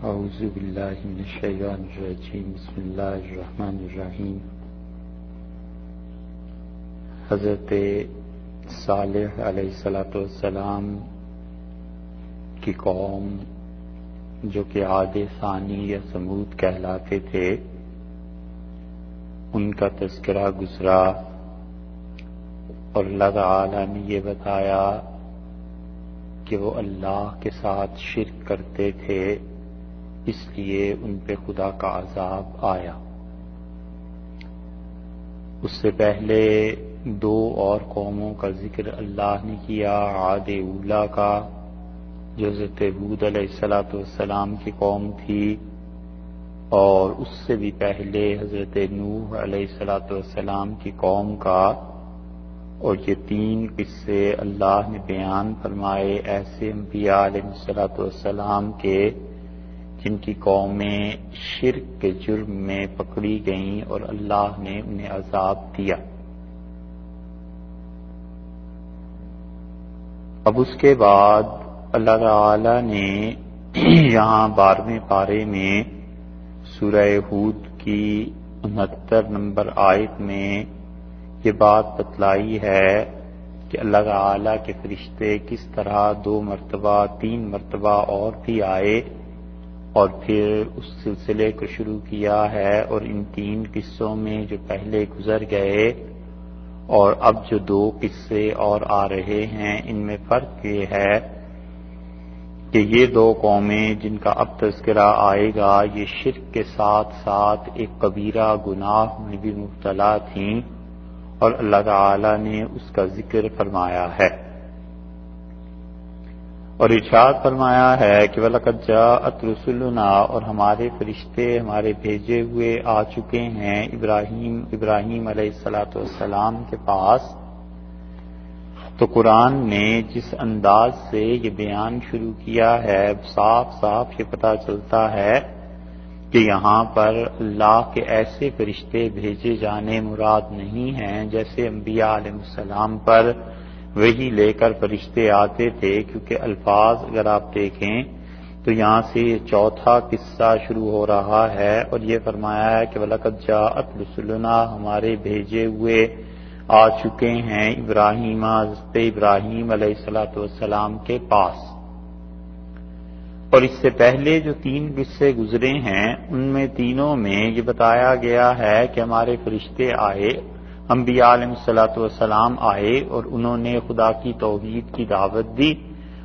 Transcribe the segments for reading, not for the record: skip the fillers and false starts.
اعوذ باللہ من الشیطان الرجیم بسم اللہ الرحمن الرحیم۔ حضرت صالح علیہ السلام کی قوم جو کہ عاد ثانی یا سمود کہلاتے تھے، ان کا تذکرہ گزرا اور اللہ تعالی نے یہ بتایا کہ وہ اللہ کے ساتھ شرک کرتے تھے، اس لیے ان پہ خدا کا عذاب آیا۔ اس سے پہلے دو اور قوموں کا ذکر اللہ نے کیا، عاد اولا کا جو حضرت ہود علیہ السلام کی قوم تھی، اور اس سے بھی پہلے حضرت نوح علیہ السلام کی قوم کا۔ اور یہ تین قصے اللہ نے بیان فرمائے ایسے انبیاء علیہ السلام کے جن کی قومیں شرک کے جرم میں پکڑی گئیں اور اللہ نے انہیں عذاب دیا۔ اب اس کے بعد اللہ تعالی نے یہاں 12ویں پارے میں سورہ ہود کی 69 نمبر آیت میں یہ بات بتلائی ہے کہ اللہ تعالی کے فرشتے کس طرح 2 مرتبہ 3 مرتبہ اور بھی آئے اور پھر اس سلسلے کو شروع کیا ہے، اور ان 3 قصوں میں جو پہلے گزر گئے اور اب جو 2 قصے اور آ رہے ہیں، ان میں فرق یہ ہے کہ یہ 2 قومیں جن کا اب تذکرہ آئے گا یہ شرک کے ساتھ ساتھ ایک کبیرہ گناہ میں بھی مبتلا تھیں، اور اللہ تعالی نے اس کا ذکر فرمایا ہے اور ارشاد فرمایا ہے کہ وَلَقَدْ جَاءَتْ رُسُلُنَا، اور ہمارے فرشتے ہمارے بھیجے ہوئے آ چکے ہیں ابراہیم علیہ السلام کے پاس۔ تو قرآن نے جس انداز سے یہ بیان شروع کیا ہے، صاف صاف یہ پتہ چلتا ہے کہ یہاں پر اللہ کے ایسے فرشتے بھیجے جانے مراد نہیں ہیں جیسے انبیاء علیہ السلام پر وہی لے کر فرشتے آتے تھے، کیونکہ الفاظ اگر آپ دیکھیں تو یہاں سے 4تھا قصہ شروع ہو رہا ہے اور یہ فرمایا ہے کہ وَلَقَدْ جَاءَتْ رُسُلُنَا، ہمارے بھیجے ہوئے آ چکے ہیں حضرت ابراہیم علیہ السلام کے پاس۔ اور اس سے پہلے جو 3 قصے گزرے ہیں ان میں تینوں میں یہ بتایا گیا ہے کہ ہمارے فرشتے آئے، انبیاء علیہ السلام آئے اور انہوں نے خدا کی توحید کی دعوت دی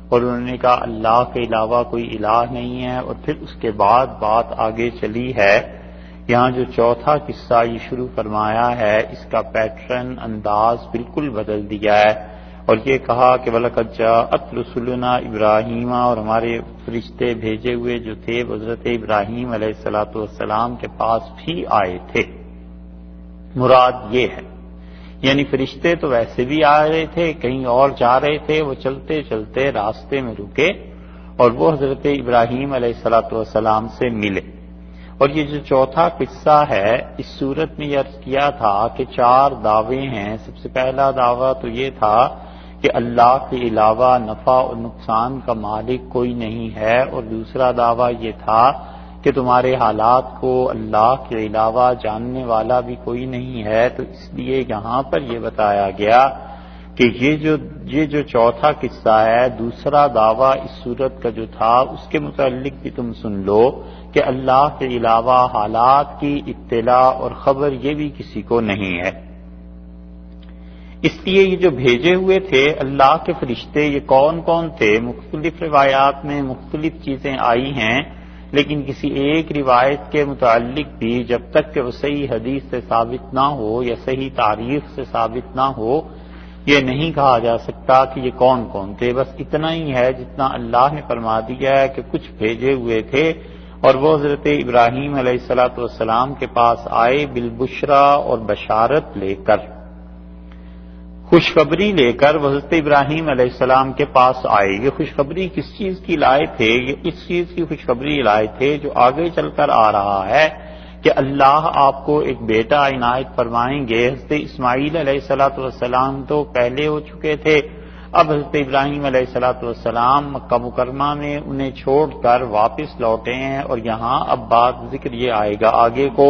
اور انہوں نے کہا اللہ کے علاوہ کوئی الہ نہیں ہے، اور پھر اس کے بعد بات آگے چلی ہے۔ یہاں جو 4تھا قصہ یہ شروع فرمایا ہے، اس کا پیٹرن انداز بالکل بدل دیا ہے اور یہ کہا کہ وَلَقَدْ جَاءَتْ رُسُلُنَا ابراہیم، اور ہمارے فرشتے بھیجے ہوئے جو تھے حضرت ابراہیم علیہ السلام کے پاس بھی آئے تھے۔ مراد یہ ہے، یعنی فرشتے تو ویسے بھی آ رہے تھے، کہیں اور جا رہے تھے، وہ چلتے چلتے راستے میں رکے اور وہ حضرت ابراہیم علیہ السلام سے ملے۔ اور یہ جو 4تھا قصہ ہے، اس صورت میں یہ عرض کیا تھا کہ 4 دعوے ہیں۔ سب سے پہلا دعویٰ تو یہ تھا کہ اللہ کے علاوہ نفع اور نقصان کا مالک کوئی نہیں ہے، اور دوسرا دعویٰ یہ تھا کہ تمہارے حالات کو اللہ کے علاوہ جاننے والا بھی کوئی نہیں ہے۔ تو اس لیے یہاں پر یہ بتایا گیا کہ یہ جو 4تھا قصہ ہے، دوسرا دعویٰ اس صورت کا جو تھا اس کے متعلق بھی تم سن لو کہ اللہ کے علاوہ حالات کی اطلاع اور خبر یہ بھی کسی کو نہیں ہے۔ اس لیے یہ جو بھیجے ہوئے تھے اللہ کے فرشتے، یہ کون کون تھے؟ مختلف روایات میں مختلف چیزیں آئی ہیں، لیکن کسی ایک روایت کے متعلق بھی جب تک کہ وہ صحیح حدیث سے ثابت نہ ہو یا صحیح تاریخ سے ثابت نہ ہو، یہ نہیں کہا جا سکتا کہ یہ کون کون تھے۔ بس اتنا ہی ہے جتنا اللہ نے فرما دیا ہے کہ کچھ بھیجے ہوئے تھے اور وہ حضرت ابراہیم علیہ السلام کے پاس آئے بالبشرا، اور بشارت لے کر، خوشخبری لے کر وہ حضرت ابراہیم علیہ السلام کے پاس آئے۔ یہ خوشخبری کس چیز کی لائے تھے؟ یہ اس چیز کی خوشخبری لائے تھے جو آگے چل کر آ رہا ہے کہ اللہ آپ کو ایک بیٹا عنایت فرمائیں گے۔ حضرت اسماعیل علیہ السلام تو پہلے ہو چکے تھے، اب حضرت ابراہیم علیہ السلام مکہ مکرمہ میں انہیں چھوڑ کر واپس لوٹے ہیں، اور یہاں اب بات ذکر یہ آئے گا آگے کو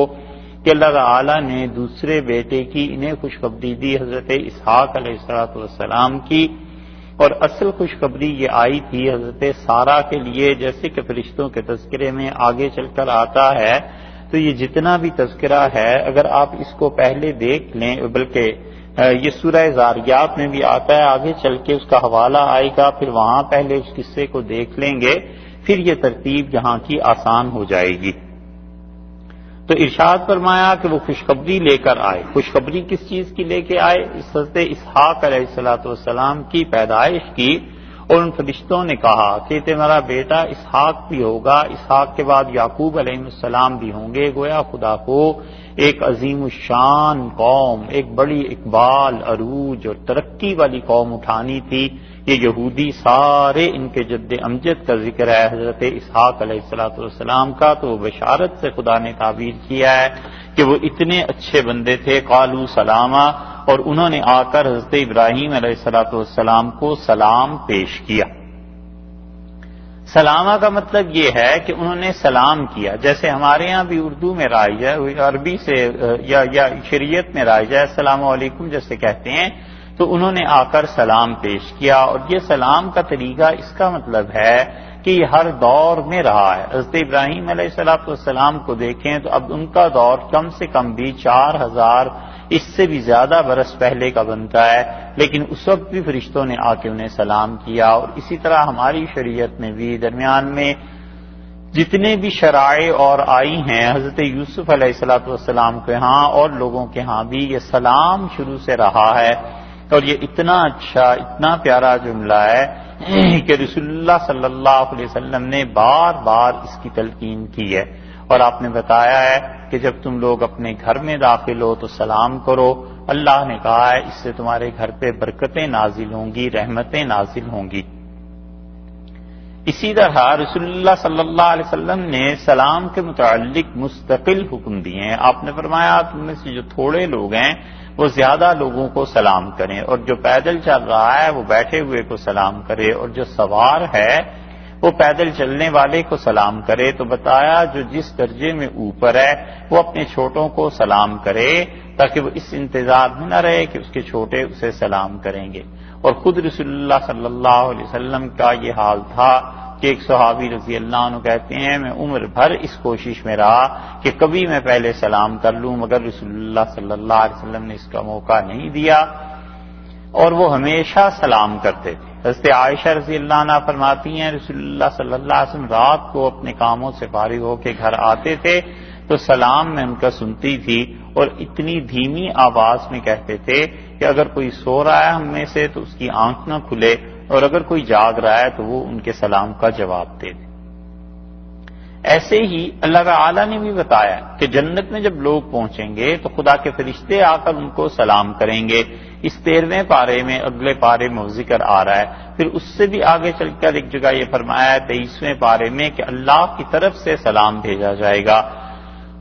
کہ اللہ تعالی نے دوسرے بیٹے کی انہیں خوشخبری دی حضرت اسحاق علیہ السلام کی، اور اصل خوشخبری یہ آئی تھی حضرت سارہ کے لیے، جیسے کہ فرشتوں کے تذکرے میں آگے چل کر آتا ہے۔ تو یہ جتنا بھی تذکرہ ہے اگر آپ اس کو پہلے دیکھ لیں، بلکہ یہ سورہ زاریات میں بھی آتا ہے، آگے چل کے اس کا حوالہ آئے گا، پھر وہاں پہلے اس قصے کو دیکھ لیں گے، پھر یہ ترتیب یہاں کی آسان ہو جائے گی۔ تو ارشاد فرمایا کہ وہ خوشخبری لے کر آئے۔ خوشخبری کس چیز کی لے کے آئے؟ حضرت اسحاق علیہ السلام کی پیدائش کی، اور ان فرشتوں نے کہا کہ تمہارا بیٹا اسحاق بھی ہوگا، اسحاق کے بعد یعقوب علیہ السلام بھی ہوں گے۔ گویا خدا کو ایک عظیم الشان قوم، ایک بڑی اقبال، عروج اور ترقی والی قوم اٹھانی تھی۔ یہ یہودی سارے ان کے جد امجد کا ذکر ہے حضرت اسحاق علیہ السلام کا، تو وہ بشارت سے خدا نے تعبیر کیا ہے کہ وہ اتنے اچھے بندے تھے، قالوا سلاما، اور انہوں نے آ کر حضرت ابراہیم علیہ السلام کو سلام پیش کیا۔ سلامہ کا مطلب یہ ہے کہ انہوں نے سلام کیا، جیسے ہمارے ہاں بھی اردو میں رائج ہے، عربی سے یا شریعت میں رائج ہے، السلام علیکم جیسے کہتے ہیں، تو انہوں نے آ کر سلام پیش کیا۔ اور یہ سلام کا طریقہ اس کا مطلب ہے کہ یہ ہر دور میں رہا ہے۔ حضرت ابراہیم علیہ السلام کو دیکھیں تو اب ان کا دور کم سے کم بھی 4000 اس سے بھی زیادہ برس پہلے کا بنتا ہے، لیکن اس وقت بھی فرشتوں نے آ کے انہیں سلام کیا۔ اور اسی طرح ہماری شریعت میں بھی درمیان میں جتنے بھی شرائع اور آئی ہیں، حضرت یوسف علیہ السلام کے ہاں اور لوگوں کے ہاں بھی یہ سلام شروع سے رہا ہے، اور یہ اتنا اچھا اتنا پیارا جملہ ہے کہ رسول اللہ صلی اللہ علیہ وسلم نے بار بار اس کی تلقین کی ہے، اور آپ نے بتایا ہے کہ جب تم لوگ اپنے گھر میں داخل ہو تو سلام کرو۔ اللہ نے کہا ہے اس سے تمہارے گھر پہ برکتیں نازل ہوں گی، رحمتیں نازل ہوں گی۔ اسی طرح رسول اللہ صلی اللہ علیہ وسلم نے سلام کے متعلق مستقل حکم دیے ہیں۔ آپ نے فرمایا تم میں سے جو تھوڑے لوگ ہیں وہ زیادہ لوگوں کو سلام کریں، اور جو پیدل چل رہا ہے وہ بیٹھے ہوئے کو سلام کرے، اور جو سوار ہے وہ پیدل چلنے والے کو سلام کرے۔ تو بتایا جو جس درجے میں اوپر ہے وہ اپنے چھوٹوں کو سلام کرے، تاکہ وہ اس انتظار میں نہ رہے کہ اس کے چھوٹے اسے سلام کریں گے۔ اور خود رسول اللہ صلی اللہ علیہ وسلم کا یہ حال تھا کہ ایک صحابی رضی اللہ عنہ کہتے ہیں میں عمر بھر اس کوشش میں رہا کہ کبھی میں پہلے سلام کر لوں، مگر رسول اللہ صلی اللہ علیہ وسلم نے اس کا موقع نہیں دیا، اور وہ ہمیشہ سلام کرتے تھے۔ حضرت عائشہ رضی اللہ عنہ فرماتی ہیں رسول اللہ صلی اللہ علیہ وسلم رات کو اپنے کاموں سے فارغ ہو کے گھر آتے تھے تو سلام میں ان کا سنتی تھی، اور اتنی دھیمی آواز میں کہتے تھے کہ اگر کوئی سو رہا ہے ہم میں سے تو اس کی آنکھ نہ کھلے، اور اگر کوئی جاگ رہا ہے تو وہ ان کے سلام کا جواب دے دے۔ ایسے ہی اللہ تعالی نے بھی بتایا کہ جنت میں جب لوگ پہنچیں گے تو خدا کے فرشتے آ کر ان کو سلام کریں گے۔ اس 13ویں پارے میں اگلے پارے میں ذکر آ رہا ہے، پھر اس سے بھی آگے چل کر ایک جگہ یہ فرمایا ہے 23ویں پارے میں کہ اللہ کی طرف سے سلام بھیجا جائے گا۔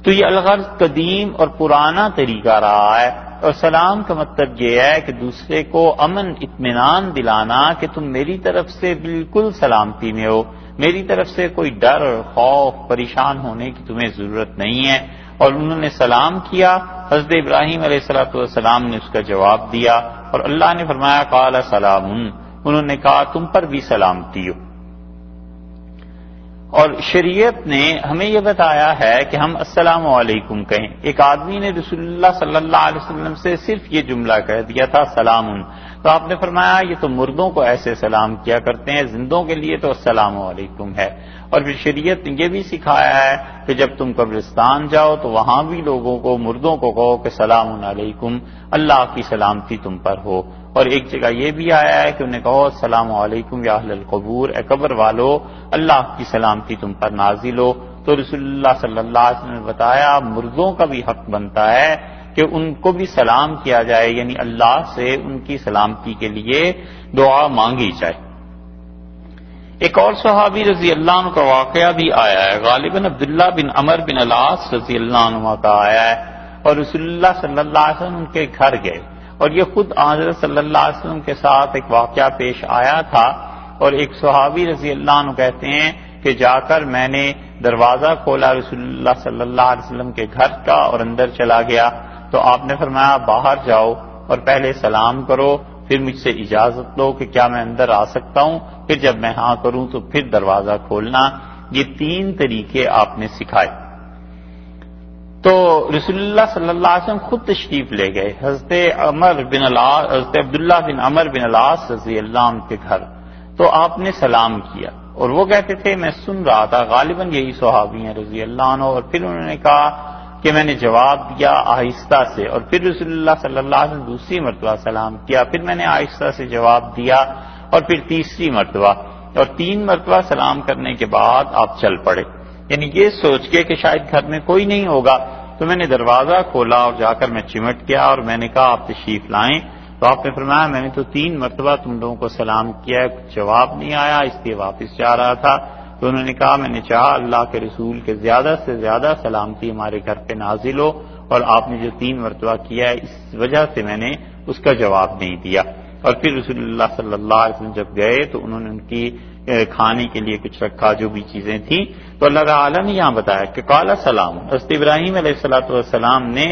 تو یہ الغرض قدیم اور پرانا طریقہ رہا ہے، اور سلام کا مطلب یہ ہے کہ دوسرے کو امن اطمینان دلانا کہ تم میری طرف سے بالکل سلامتی میں ہو، میری طرف سے کوئی ڈر، خوف، پریشان ہونے کی تمہیں ضرورت نہیں ہے۔ اور انہوں نے سلام کیا، حضرت ابراہیم علیہ السلام نے اس کا جواب دیا، اور اللہ نے فرمایا قال سلام، انہوں نے کہا تم پر بھی سلامتی ہو۔ اور شریعت نے ہمیں یہ بتایا ہے کہ ہم السلام علیکم کہیں۔ ایک آدمی نے رسول اللہ صلی اللہ علیہ وسلم سے صرف یہ جملہ کہہ دیا تھا سلام، تو آپ نے فرمایا یہ تو مردوں کو ایسے سلام کیا کرتے ہیں، زندوں کے لیے تو السلام علیکم ہے۔ اور پھر شریعت نے یہ بھی سکھایا ہے کہ جب تم قبرستان جاؤ تو وہاں بھی لوگوں کو، مردوں کو کہو کہ سلام علیکم، اللہ کی سلامتی تم پر ہو۔ اور ایک جگہ یہ بھی آیا ہے کہ انہیں کہو السلام علیکم یا اہل القبور، اے قبر والو اللہ کی سلامتی تم پر نازل ہو۔ تو رسول اللہ صلی اللہ علیہ وسلم نے بتایا مردوں کا بھی حق بنتا ہے کہ ان کو بھی سلام کیا جائے، یعنی اللہ سے ان کی سلامتی کے لیے دعا مانگی جائے۔ ایک اور صحابی رضی اللہ عنہ کا واقعہ بھی آیا ہے، غالباً عبداللہ بن عمر بن العاص رضی اللہ عنہ کا آیا ہے، اور رسول اللہ صلی اللہ علیہ وسلم ان کے گھر گئے، اور یہ خود حضرت صلی اللہ علیہ وسلم کے ساتھ ایک واقعہ پیش آیا تھا، اور ایک صحابی رضی اللہ عنہ کہتے ہیں کہ جا کر میں نے دروازہ کھولا رسول اللہ صلی اللہ علیہ وسلم کے گھر کا اور اندر چلا گیا، تو آپ نے فرمایا باہر جاؤ اور پہلے سلام کرو، پھر مجھ سے اجازت لو کہ کیا میں اندر آ سکتا ہوں، پھر جب میں ہاں کروں تو پھر دروازہ کھولنا۔ یہ 3 طریقے آپ نے سکھائے۔ تو رسول اللہ صلی اللہ علیہ وسلم خود تشریف لے گئے حضرت عبداللہ بن عمر بن العاص رضی اللہ عنہ کے گھر، تو آپ نے سلام کیا، اور وہ کہتے تھے میں سن رہا تھا، غالباً یہی صحابی ہیں رضی اللہ عنہ، اور پھر انہوں نے کہا کہ میں نے جواب دیا آہستہ سے، اور پھر رسول اللہ صلی اللہ علیہ وسلم دوسری مرتبہ سلام کیا، پھر میں نے آہستہ سے جواب دیا، اور پھر تیسری مرتبہ، اور 3 مرتبہ سلام کرنے کے بعد آپ چل پڑے، یعنی یہ سوچ کے کہ شاید گھر میں کوئی نہیں ہوگا، تو میں نے دروازہ کھولا اور جا کر میں چمٹ گیا اور میں نے کہا آپ تشریف لائیں، تو آپ نے فرمایا میں نے تو 3 مرتبہ تم لوگوں کو سلام کیا ہے، کچھ جواب نہیں آیا، اس لیے واپس جا رہا تھا۔ تو انہوں نے کہا میں نے چاہا اللہ کے رسول کے زیادہ سے زیادہ سلامتی ہمارے گھر پہ نازل ہو، اور آپ نے جو 3 مرتبہ کیا ہے اس وجہ سے میں نے اس کا جواب نہیں دیا۔ اور پھر رسول اللہ صلی اللہ علیہ وسلم جب گئے تو انہوں نے ان کی کھانے کے لیے کچھ رکھا جو بھی چیزیں تھیں، تو اللہ تعالیٰ نے یہاں بتایا کہ قال سلام، حضرت ابراہیم علیہ السلام نے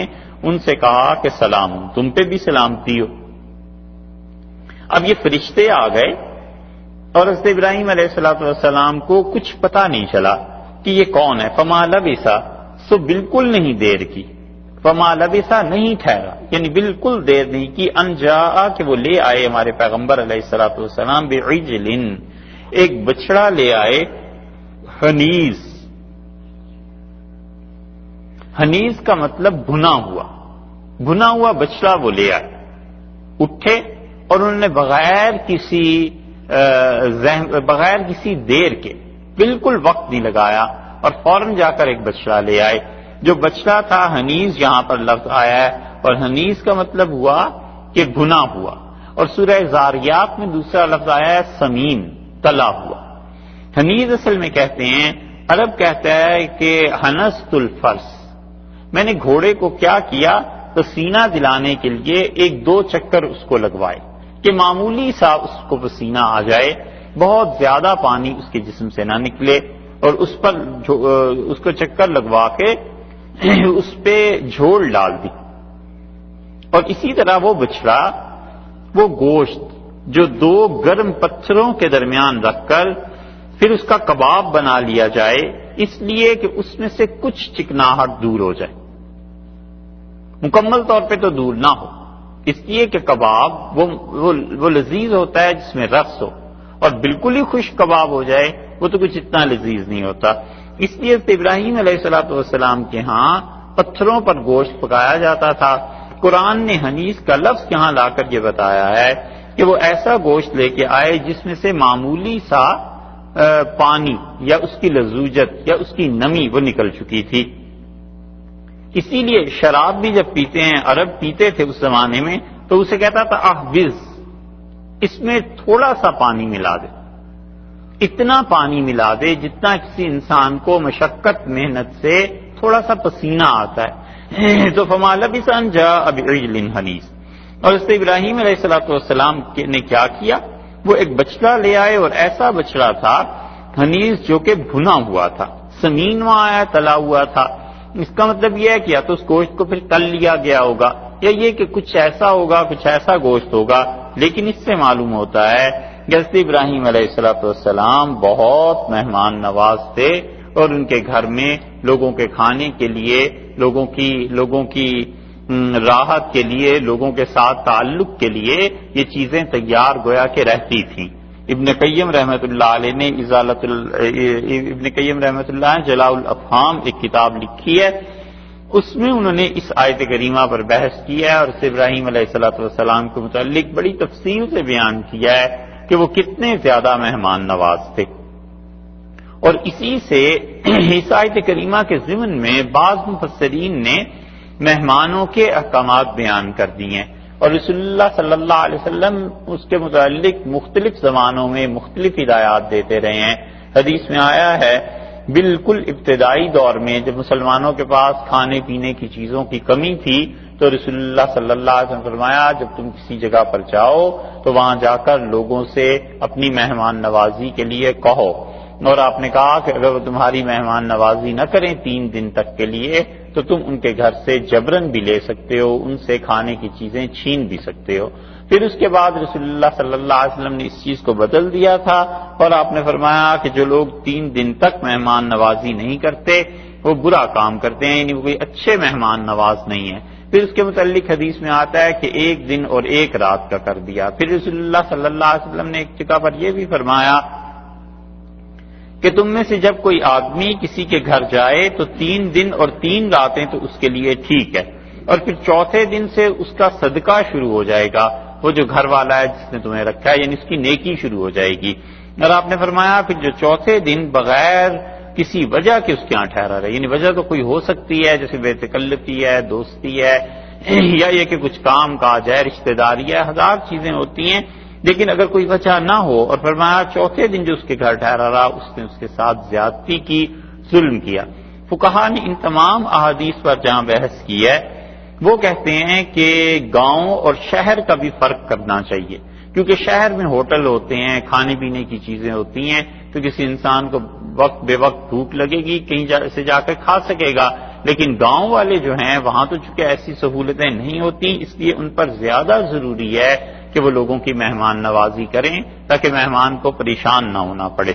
ان سے کہا کہ سلام، تم پہ بھی سلامتی ہو۔ اب یہ فرشتے آ گئے اور حضرت ابراہیم علیہ السلام کو کچھ پتہ نہیں چلا کہ یہ کون ہے، فما لبثا، سو بالکل نہیں دیر کی، فما لبثا نہیں ٹھہرا، یعنی بالکل دیر نہیں کی، ان جاء کہ وہ لے آئے ہمارے پیغمبر علیہ السلام بعجل، ایک بچڑا لے آئے، حنیز، حنیز کا مطلب بھنا ہوا بچڑا وہ لے آئے، اٹھے اور انہوں نے بغیر کسی دیر کے، بالکل وقت نہیں لگایا، اور فوراً جا کر ایک بچڑا لے آئے۔ جو بچڑا تھا حنیز یہاں پر لفظ آیا ہے، اور حنیز کا مطلب ہوا کہ بھنا ہوا، اور سورہ زاریات میں دوسرا لفظ آیا ہے سمین، تلا ہوا۔ حنیز اصل میں کہتے ہیں، عرب کہتا ہے کہ حنست الفرس، میں نے گھوڑے کو کیا کیا تو سینہ دلانے کے لیے 1-2 چکر اس کو لگوائے کہ معمولی سا اس کو پسینہ آ جائے، بہت زیادہ پانی اس کے جسم سے نہ نکلے، اور اس پر اس کو چکر لگوا کے اس پہ جھول ڈال دی۔ اور اسی طرح وہ بچڑا، وہ گوشت جو 2 گرم پتھروں کے درمیان رکھ کر پھر اس کا کباب بنا لیا جائے، اس لیے کہ اس میں سے کچھ چکناہٹ دور ہو جائے، مکمل طور پہ تو دور نہ ہو، اس لیے کہ کباب وہ لذیذ ہوتا ہے جس میں رس ہو، اور بالکل ہی خشک کباب ہو جائے وہ تو کچھ اتنا لذیذ نہیں ہوتا۔ اس لیے ابراہیم علیہ السلام کے ہاں پتھروں پر گوشت پکایا جاتا تھا۔ قرآن نے حنیز کا لفظ یہاں لا کر یہ بتایا ہے کہ وہ ایسا گوشت لے کے آئے جس میں سے معمولی سا پانی یا اس کی لزوجت یا اس کی نمی وہ نکل چکی تھی۔ اسی لیے شراب بھی جب پیتے ہیں، عرب پیتے تھے اس زمانے میں، تو اسے کہتا تھا احوز، اس میں تھوڑا سا پانی ملا دے، اتنا پانی ملا دے جتنا کسی انسان کو مشقت محنت سے تھوڑا سا پسینہ آتا ہے۔ تو فما لبث ان جاء بعجل حنیز، اور اس ابراہیم علیہ السلام نے کیا کیا، وہ ایک بچڑا لے آئے، اور ایسا بچڑا تھا حنیز جو کہ بھنا ہوا تھا، سمین وہاں آیا تلا ہوا تھا۔ اس کا مطلب یہ ہے کہ یا تو اس گوشت کو پھر تل لیا گیا ہوگا، یا یہ کہ کچھ ایسا ہوگا، کچھ ایسا گوشت ہوگا، لیکن اس سے معلوم ہوتا ہے کہ حضرت ابراہیم علیہ السلام بہت مہمان نواز تھے، اور ان کے گھر میں لوگوں کے کھانے کے لیے، لوگوں کی راحت کے لیے، لوگوں کے ساتھ تعلق کے لیے یہ چیزیں تیار گویا کہ رہتی تھیں۔ ابن قیم رحمۃ اللہ علیہ نے جلاء الافہام ایک کتاب لکھی ہے، اس میں انہوں نے اس آیت کریمہ پر بحث کیا ہے، اور اس ابراہیم علیہ السلام کے متعلق بڑی تفصیل سے بیان کیا ہے کہ وہ کتنے زیادہ مہمان نواز تھے۔ اور اسی سے اس آیت کریمہ کے ضمن میں بعض مفسرین نے مہمانوں کے احکامات بیان کر دیے ہیں، اور رسول اللہ صلی اللہ علیہ وسلم اس کے متعلق مختلف زمانوں میں مختلف ہدایات دیتے رہے ہیں۔ حدیث میں آیا ہے بالکل ابتدائی دور میں جب مسلمانوں کے پاس کھانے پینے کی چیزوں کی کمی تھی، تو رسول اللہ صلی اللہ علیہ وسلم نے فرمایا جب تم کسی جگہ پر جاؤ تو وہاں جا کر لوگوں سے اپنی مہمان نوازی کے لیے کہو، اور آپ نے کہا کہ اگر وہ تمہاری مہمان نوازی نہ کریں 3 دن تک کے لیے تو تم ان کے گھر سے جبرن بھی لے سکتے ہو، ان سے کھانے کی چیزیں چھین بھی سکتے ہو۔ پھر اس کے بعد رسول اللہ صلی اللہ علیہ وسلم نے اس چیز کو بدل دیا تھا اور آپ نے فرمایا کہ جو لوگ 3 دن تک مہمان نوازی نہیں کرتے وہ برا کام کرتے ہیں، یعنی وہ کوئی اچھے مہمان نواز نہیں ہیں۔ پھر اس کے متعلق حدیث میں آتا ہے کہ 1 دن اور 1 رات کا کر دیا۔ پھر رسول اللہ صلی اللہ علیہ وسلم نے ایک جگہ پر یہ بھی فرمایا کہ تم میں سے جب کوئی آدمی کسی کے گھر جائے تو 3 دن اور 3 راتیں تو اس کے لیے ٹھیک ہے، اور پھر چوتھے دن سے اس کا صدقہ شروع ہو جائے گا، وہ جو گھر والا ہے جس نے تمہیں رکھا ہے، یعنی اس کی نیکی شروع ہو جائے گی۔ اور آپ نے فرمایا پھر جو چوتھے دن بغیر کسی وجہ کے اس کے یہاں ٹھہرا رہے، یعنی وجہ تو کوئی ہو سکتی ہے جیسے بے تکلفی ہے، دوستی ہے، یا یہ کہ کچھ کام کاج ہے، رشتہ داری ہے، 1000 چیزیں ہوتی ہیں، لیکن اگر کوئی وجہ نہ ہو، اور فرمایا چوتھے دن جو اس کے گھر ٹھہرا رہا اس نے اس کے ساتھ زیادتی کی، ظلم کیا۔ فقہا نے ان تمام احادیث پر جہاں بحث کی ہے وہ کہتے ہیں کہ گاؤں اور شہر کا بھی فرق کرنا چاہیے، کیونکہ شہر میں ہوٹل ہوتے ہیں، کھانے پینے کی چیزیں ہوتی ہیں، تو کسی انسان کو وقت بے وقت بھوک لگے گی کہیں سے جا کر کھا سکے گا، لیکن گاؤں والے جو ہیں وہاں تو چونکہ ایسی سہولتیں نہیں ہوتی، اس لیے ان پر زیادہ ضروری ہے کہ وہ لوگوں کی مہمان نوازی کریں تاکہ مہمان کو پریشان نہ ہونا پڑے۔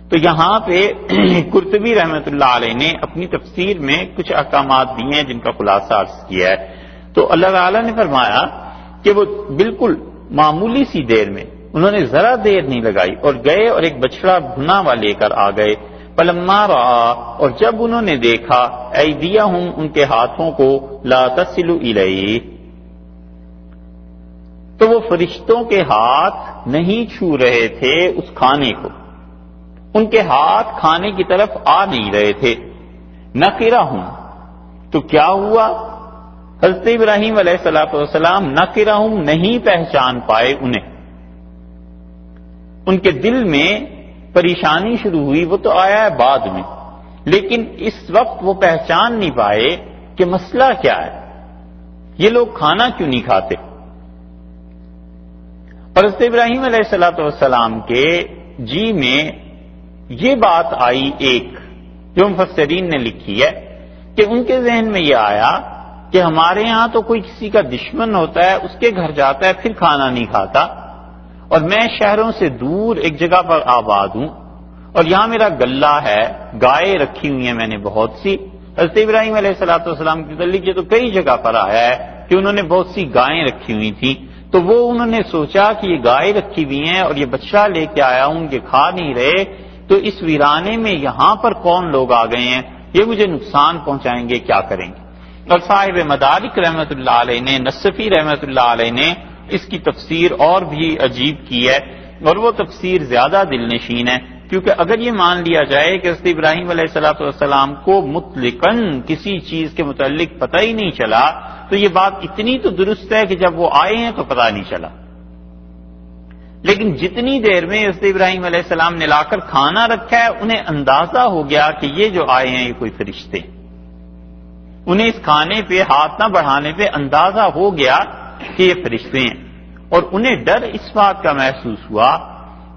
تو یہاں پہ قرطبی رحمۃ اللہ علیہ نے اپنی تفسیر میں کچھ احکامات دیے ہیں جن کا خلاصہ عرض کیا ہے۔ تو اللہ تعالیٰ نے فرمایا کہ وہ بالکل معمولی سی دیر میں، انہوں نے ذرا دیر نہیں لگائی اور گئے اور ایک بچڑا بھنا ہوا لے کر آ گئے۔ فلما رأى، اور جب انہوں نے دیکھا، ایدیہم، ان کے ہاتھوں کو، لا تصل الیہ، تو وہ فرشتوں کے ہاتھ نہیں چھو رہے تھے اس کھانے کو، ان کے ہاتھ کھانے کی طرف آ نہیں رہے تھے۔ نکرہم، تو کیا ہوا؟ حضرت ابراہیم علیہ السلام نکرہم، نہیں پہچان پائے انہیں، ان کے دل میں پریشانی شروع ہوئی، وہ تو آیا ہے بعد میں، لیکن اس وقت وہ پہچان نہیں پائے کہ مسئلہ کیا ہے، یہ لوگ کھانا کیوں نہیں کھاتے۔ حضرت ابراہیم علیہ السلام کے جی میں یہ بات آئی، ایک جو مفسرین نے لکھی ہے کہ ان کے ذہن میں یہ آیا کہ ہمارے ہاں تو کوئی کسی کا دشمن ہوتا ہے، اس کے گھر جاتا ہے پھر کھانا نہیں کھاتا، اور میں شہروں سے دور ایک جگہ پر آباد ہوں، اور یہاں میرا گلہ ہے، گائے رکھی ہوئی ہیں میں نے بہت سی۔ حضرت ابراہیم علیہ السلام کی متعلق یہ تو کئی جگہ پر آیا ہے کہ انہوں نے بہت سی گائیں رکھی ہوئی تھیں، تو وہ انہوں نے سوچا کہ یہ گائے رکھی ہوئی ہیں اور یہ بچہ لے کے آیا ہوں، یہ کھا نہیں رہے، تو اس ویرانے میں یہاں پر کون لوگ آ گئے ہیں، یہ مجھے نقصان پہنچائیں گے، کیا کریں گے۔ اور صاحب مدارک رحمۃ اللہ علیہ نے، نصفی رحمۃ اللہ علیہ نے اس کی تفسیر اور بھی عجیب کی ہے، اور وہ تفسیر زیادہ دل نشین ہے، کیونکہ اگر یہ مان لیا جائے کہ حضرت ابراہیم علیہ السلام کو مطلقاً کسی چیز کے متعلق پتہ ہی نہیں چلا، تو یہ بات اتنی تو درست ہے کہ جب وہ آئے ہیں تو پتہ نہیں چلا، لیکن جتنی دیر میں حضرت ابراہیم علیہ السلام نے لا کر کھانا رکھا ہے انہیں اندازہ ہو گیا کہ یہ جو آئے ہیں یہ کوئی فرشتے، انہیں اس کھانے پہ ہاتھ نہ بڑھانے پہ اندازہ ہو گیا کہ یہ فرشتے ہیں، اور انہیں ڈر اس بات کا محسوس ہوا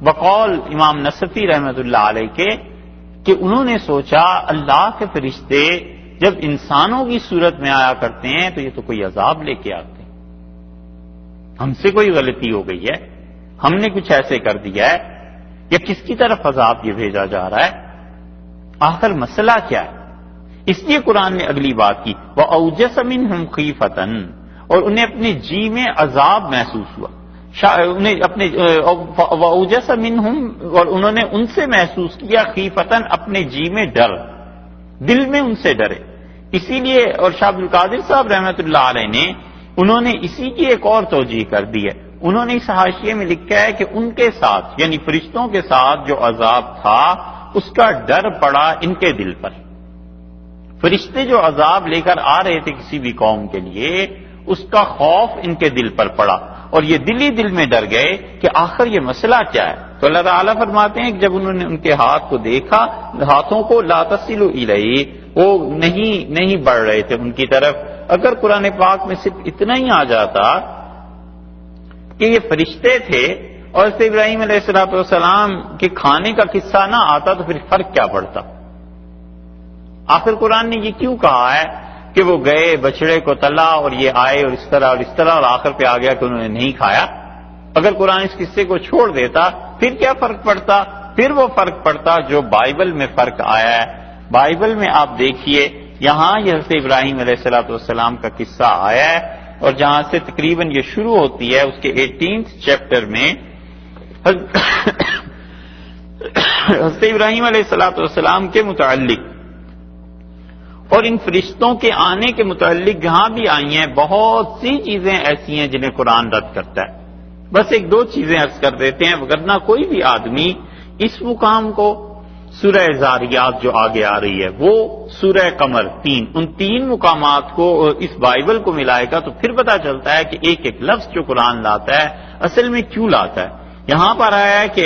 بقول امام نصفی رحمۃ اللہ علیہ کے کہ انہوں نے سوچا اللہ کے فرشتے جب انسانوں کی صورت میں آیا کرتے ہیں تو یہ تو کوئی عذاب لے کے آتے ہیں، ہم سے کوئی غلطی ہو گئی ہے، ہم نے کچھ ایسے کر دیا ہے، یا کس کی طرف عذاب یہ بھیجا جا رہا ہے، آخر مسئلہ کیا ہے۔ اس لیے قرآن نے اگلی بات کی، وَأَوْجَسَ مِنْهُمْ خِيفَةً، اور انہیں اپنے جی میں عذاب محسوس ہوا، انہیں اپنے وَأَوْجَسَ مِنْهُمْ، اور انہوں نے ان سے محسوس کیا خیفتاً، اپنے جی میں ڈر، دل میں ان سے ڈرے۔ اسی لیے اور شاہ عبد القادر صاحب رحمۃ اللہ علیہ نے انہوں نے اسی کی ایک اور توجیہ کر دی ہے، انہوں نے اس حاشیے میں لکھا ہے کہ ان کے ساتھ یعنی فرشتوں کے ساتھ جو عذاب تھا اس کا ڈر پڑا ان کے دل پر، فرشتے جو عذاب لے کر آ رہے تھے کسی بھی قوم کے لیے اس کا خوف ان کے دل پر پڑا، اور یہ دل ہی دل میں ڈر گئے کہ آخر یہ مسئلہ کیا ہے۔ تو اللہ تعالیٰ فرماتے ہیں کہ جب انہوں نے ان کے ہاتھ کو دیکھا، ہاتھوں کو لا تصل الیہ، وہ نہیں بڑھ رہے تھے ان کی طرف، اگر قرآن پاک میں صرف اتنا ہی آ جاتا کہ یہ فرشتے تھے اور حضرت ابراہیم علیہ السلام کے کھانے کا قصہ نہ آتا تو پھر فرق کیا پڑتا؟ آخر قرآن نے یہ کیوں کہا ہے کہ وہ گئے بچڑے کو تلا اور یہ آئے اور اس طرح اور آخر پہ آ گیا کہ انہوں نے نہیں کھایا؟ اگر قرآن اس قصے کو چھوڑ دیتا پھر کیا فرق پڑتا؟ پھر وہ فرق پڑتا جو بائبل میں فرق آیا ہے۔ بائبل میں آپ دیکھیے یہاں یہ حضرت ابراہیم علیہ السلام کا قصہ آیا ہے اور جہاں سے تقریباً یہ شروع ہوتی ہے اس کے 18 چیپٹر میں حضرت ابراہیم علیہ السلام کے متعلق اور ان فرشتوں کے آنے کے متعلق جہاں بھی آئی ہیں بہت سی چیزیں ایسی ہیں جنہیں قرآن رد کرتا ہے۔ بس ایک دو چیزیں عرض کر دیتے ہیں، وگرنہ کوئی بھی آدمی اس مقام کو سورہ زاریات جو آگے آ رہی ہے وہ سورہ قمر ان تین مقامات کو اس بائبل کو ملائے گا تو پھر پتہ چلتا ہے کہ ایک ایک لفظ جو قرآن لاتا ہے اصل میں کیوں لاتا ہے۔ یہاں پر آیا ہے کہ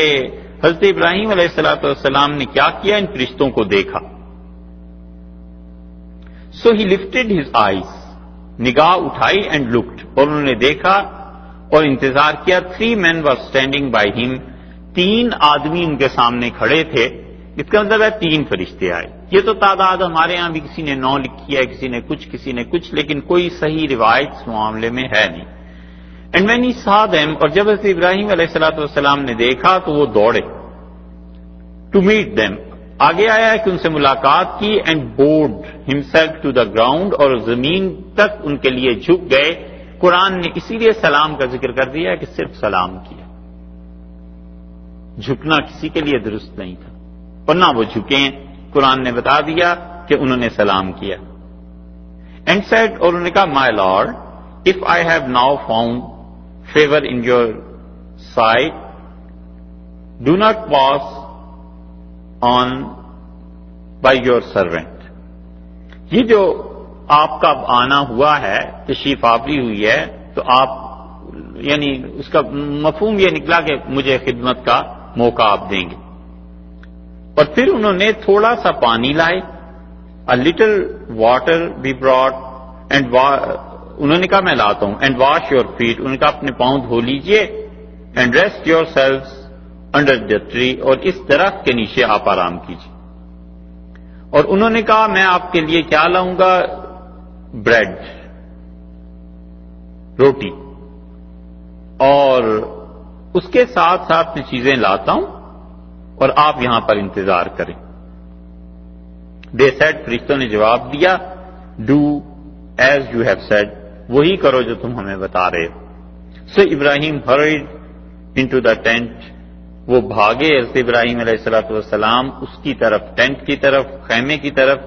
حضرت ابراہیم علیہ السلام نے کیا کیا؟ ان فرشتوں کو دیکھا۔ So he lifted his eyes, نگاہ اٹھائی and looked، اور انہوں نے دیکھا اور انتظار کیا۔ 3 men were standing by him، 3 آدمی ان کے سامنے کھڑے تھے۔ اس کا مطلب ہے 3 فرشتے آئے۔ یہ تو تعداد ہمارے ہاں بھی کسی نے 9 لکھی ہے، کسی نے کچھ، لیکن کوئی صحیح روایت اس معاملے میں ہے نہیں۔ And when he saw them، اور جب حضرت ابراہیم علیہ السلام نے دیکھا تو وہ دوڑے to meet them، آگے آیا ہے کہ ان سے ملاقات کی and bowed himself to the ground، اور زمین تک ان کے لیے جھک گئے۔ قرآن نے اسی لیے سلام کا ذکر کر دیا کہ صرف سلام کیا، جھکنا کسی کے لیے درست نہیں تھا، اور نہ وہ جھکیں۔ قرآن نے بتا دیا کہ انہوں نے سلام کیا۔ and said، اور انہوں نے کہا my lord if I have now found favor in your sight do not pass on by your servant۔ یہ جو آپ کا آنا ہوا ہے، تشریف آوری ہوئی ہے، تو آپ یعنی اس کا مفہوم یہ نکلا کہ مجھے خدمت کا موقع آپ دیں گے۔ اور پھر انہوں نے تھوڑا سا پانی لائے، a little water be brought and انہوں نے کہا میں لاتا ہوں and wash your feet، انہوں نے کہا اپنے پاؤں دھو لیجئے and rest yourselves under the tree، اور اس درخت کے نیچے آپ آرام کیجیے۔ اور انہوں نے کہا میں آپ کے لیے کیا لاؤں گا؟ بریڈ، روٹی، اور اس کے ساتھ ساتھ میں چیزیں لاتا ہوں اور آپ یہاں پر انتظار کریں۔ دے سیڈ، فرشتوں نے جواب دیا do as you have said, وہی کرو جو تم ہمیں بتا رہے ہو۔ سو ابراہیم hurried into the tent، وہ بھاگے حضرت ابراہیم علیہ السلام اس کی طرف، ٹینٹ کی طرف، خیمے کی طرف،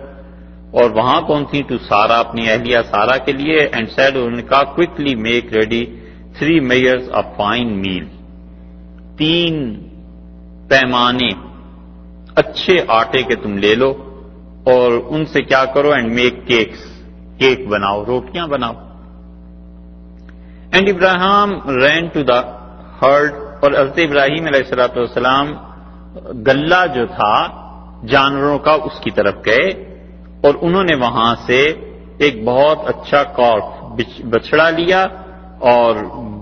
اور وہاں کون تھی؟ ٹو سارا، اپنی اہلیہ سارا کے لیے، اینڈ سیڈ، انہوں نے کہا quickly make ready 3 measures of fine meal، 3 پیمانے اچھے آٹے کے تم لے لو اور ان سے کیا کرو؟ اینڈ میک کیکس، کیک بناؤ، روٹیاں بناؤ۔ And Ibrahim ran to the herd, اور حضرت ابراہیم علیہ السلام گلہ جو تھا جانوروں کا اس کی طرف گئے، اور انہوں نے وہاں سے ایک بہت اچھا کارف، بچڑا لیا اور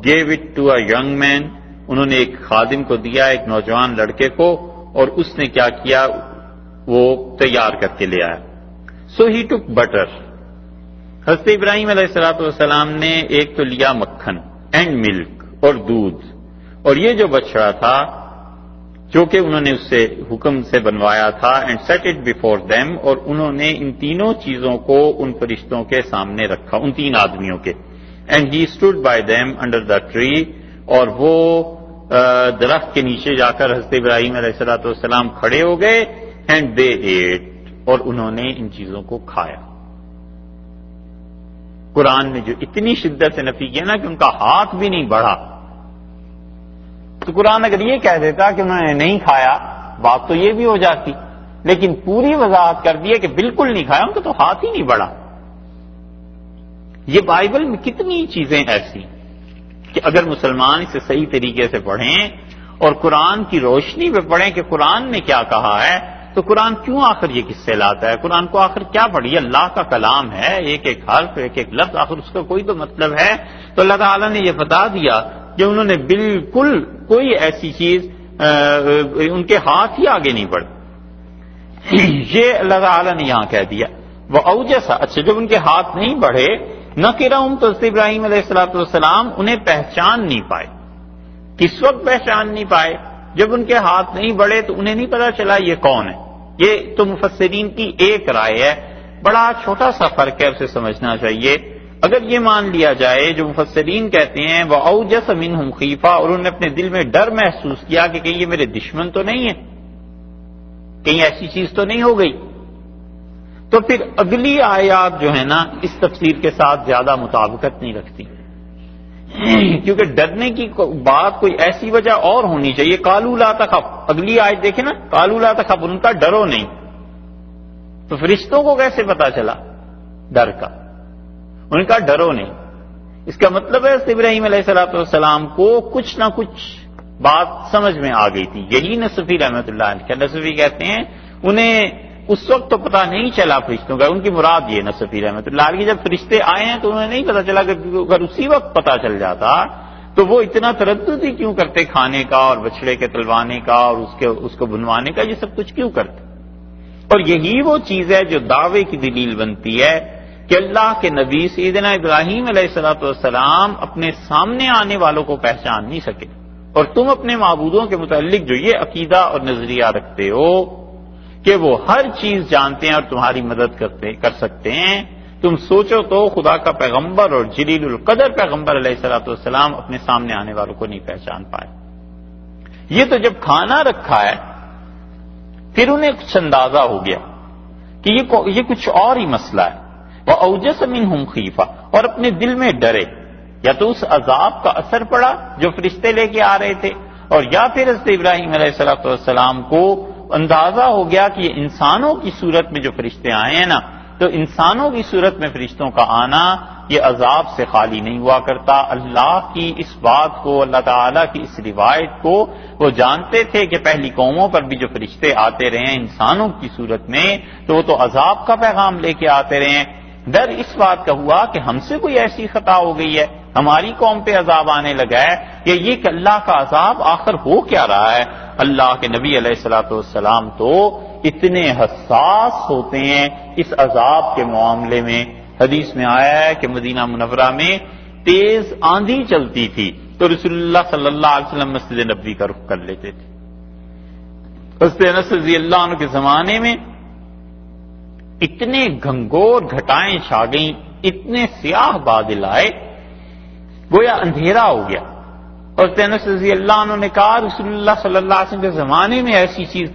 gave it to a young man, انہوں نے ایک خادم کو دیا، ایک نوجوان لڑکے کو، اور اس نے کیا کیا؟ وہ تیار کر کے لے آیا۔ سو ہی ٹک بٹر، حضرت ابراہیم علیہ السلام نے ایک تو لیا مکھن اینڈ ملک اور دودھ، اور یہ جو بچڑا تھا جو کہ انہوں نے اس سے حکم سے بنوایا تھا، and set it before them, اور انہوں نے ان تینوں چیزوں کو ان فرشتوں کے سامنے رکھا، ان 3 آدمیوں کے۔ And he stood by them under the tree, اور وہ درخت کے نیچے جا کر حضرت ابراہیم علیہ السلام کھڑے ہو گئے، اینڈ دے ایٹ، اور انہوں نے ان چیزوں کو کھایا۔ قرآن نے جو اتنی شدت سے نفی کیا نا کہ ان کا ہاتھ بھی نہیں بڑھا، تو قرآن اگر یہ کہہ دیتا کہ انہوں نے نہیں کھایا بات تو یہ بھی ہو جاتی، لیکن پوری وضاحت کر دی کہ بالکل نہیں کھایا، ان کا تو ہاتھ ہی نہیں بڑھا۔ یہ بائبل میں کتنی چیزیں ایسی کہ اگر مسلمان اسے صحیح طریقے سے پڑھیں اور قرآن کی روشنی میں پڑھیں کہ قرآن نے کیا کہا ہے، تو قرآن کیوں آخر یہ قصے لاتا ہے؟ قرآن کو آخر کیا پڑھی؟ اللہ کا کلام ہے، ایک ایک حرف، ایک ایک لفظ، آخر اس کا کوئی تو مطلب ہے۔ تو اللہ تعالیٰ نے یہ بتا دیا کہ انہوں نے بالکل کوئی ایسی چیز ان کے ہاتھ ہی آگے نہیں بڑھے، یہ اللہ تعالیٰ نے یہاں کہہ دیا۔ وہ اوجسا، اچھا جب ان کے ہاتھ نہیں بڑھے، نکرہم، تو حضرت ابراہیم علیہ السلام انہیں پہچان نہیں پائے۔ کس وقت پہچان نہیں پائے؟ جب ان کے ہاتھ نہیں بڑھے تو انہیں نہیں پتا چلا یہ کون ہے۔ یہ تو مفسرین کی ایک رائے ہے، بڑا چھوٹا سا فرق ہے، اسے سمجھنا چاہیے۔ اگر یہ مان لیا جائے جو مفسرین کہتے ہیں وہ اوجس منہم خیفہ، اور انہوں نے اپنے دل میں ڈر محسوس کیا کہ کہیں یہ میرے دشمن تو نہیں ہے، کہیں ایسی چیز تو نہیں ہو گئی، تو پھر اگلی آیات جو ہے نا اس تفسیر کے ساتھ زیادہ مطابقت نہیں رکھتی، کیونکہ ڈرنے کی بات کوئی ایسی وجہ اور ہونی چاہیے۔ قالوا لا تخف، اگلی آیت دیکھیں نا، قالوا لا تخف، ان کا ڈرو نہیں، تو فرشتوں کو کیسے پتا چلا ڈر کا؟ ان کا ڈرو نہیں، اس کا مطلب ہے ابراہیم علیہ السلام کو کچھ نہ کچھ بات سمجھ میں آ گئی تھی۔ یہی نصفی رحمۃ اللہ علیہ، نصفی کہتے ہیں انہیں اس وقت تو پتا نہیں چلا فرشتوں کا، ان کی مراد یہ نصفی رحمۃ اللہ علیہ، جب فرشتے آئے ہیں تو انہیں نہیں پتا چلا، کہ اگر اسی وقت پتا چل جاتا تو وہ اتنا تردد ہی کیوں کرتے کھانے کا اور بچڑے کے تلوانے کا اور اس کو بنوانے کا، یہ سب کچھ کیوں کرتے؟ اور یہی وہ چیز ہے جو دعوے کی دلیل بنتی ہے کہ اللہ کے نبی سیدنا ابراہیم علیہ السلام اپنے سامنے آنے والوں کو پہچان نہیں سکے، اور تم اپنے معبودوں کے متعلق جو یہ عقیدہ اور نظریہ رکھتے ہو کہ وہ ہر چیز جانتے ہیں اور تمہاری مدد کر سکتے ہیں، تم سوچو تو خدا کا پیغمبر اور جلیل القدر پیغمبر علیہ السلام اپنے سامنے آنے والوں کو نہیں پہچان پائے۔ یہ تو جب کھانا رکھا ہے پھر انہیں کچھ اندازہ ہو گیا کہ یہ کچھ اور ہی مسئلہ ہے۔ وَأَوْجَسَ مِنْهُمْ خِیفَةً، اور اپنے دل میں ڈرے، یا تو اس عذاب کا اثر پڑا جو فرشتے لے کے آ رہے تھے، اور یا پھر حضرت ابراہیم علیہ السلام کو اندازہ ہو گیا کہ یہ انسانوں کی صورت میں جو فرشتے آئے ہیں نا، تو انسانوں کی صورت میں فرشتوں کا آنا یہ عذاب سے خالی نہیں ہوا کرتا۔ اللہ کی اس بات کو، اللہ تعالیٰ کی اس روایت کو وہ جانتے تھے کہ پہلی قوموں پر بھی جو فرشتے آتے رہے ہیں انسانوں کی صورت میں، تو وہ تو عذاب کا پیغام لے کے آتے رہے ہیں۔ ڈر اس بات کا ہوا کہ ہم سے کوئی ایسی خطا ہو گئی ہے، ہماری قوم پہ عذاب آنے لگا ہے، یا یہ کہ اللہ کا عذاب آخر ہو کیا رہا ہے۔ اللہ کے نبی علیہ السلام تو اتنے حساس ہوتے ہیں اس عذاب کے معاملے میں۔ حدیث میں آیا ہے کہ مدینہ منورہ میں تیز آندھی چلتی تھی تو رسول اللہ صلی اللہ علیہ وسلم مسجد نبوی کا رخ کر لیتے تھے۔ حضرت انس رضی اللہ عنہ کے زمانے میں اتنے گھنگور گھٹائیں چھا گئیں، اتنے سیاہ بادل آئے، گویا اندھیرا ہو گیا، اور انس رضی اللہ عنہ نے کہا رسول اللہ صلی اللہ علیہ وسلم کے زمانے میں ایسی چیز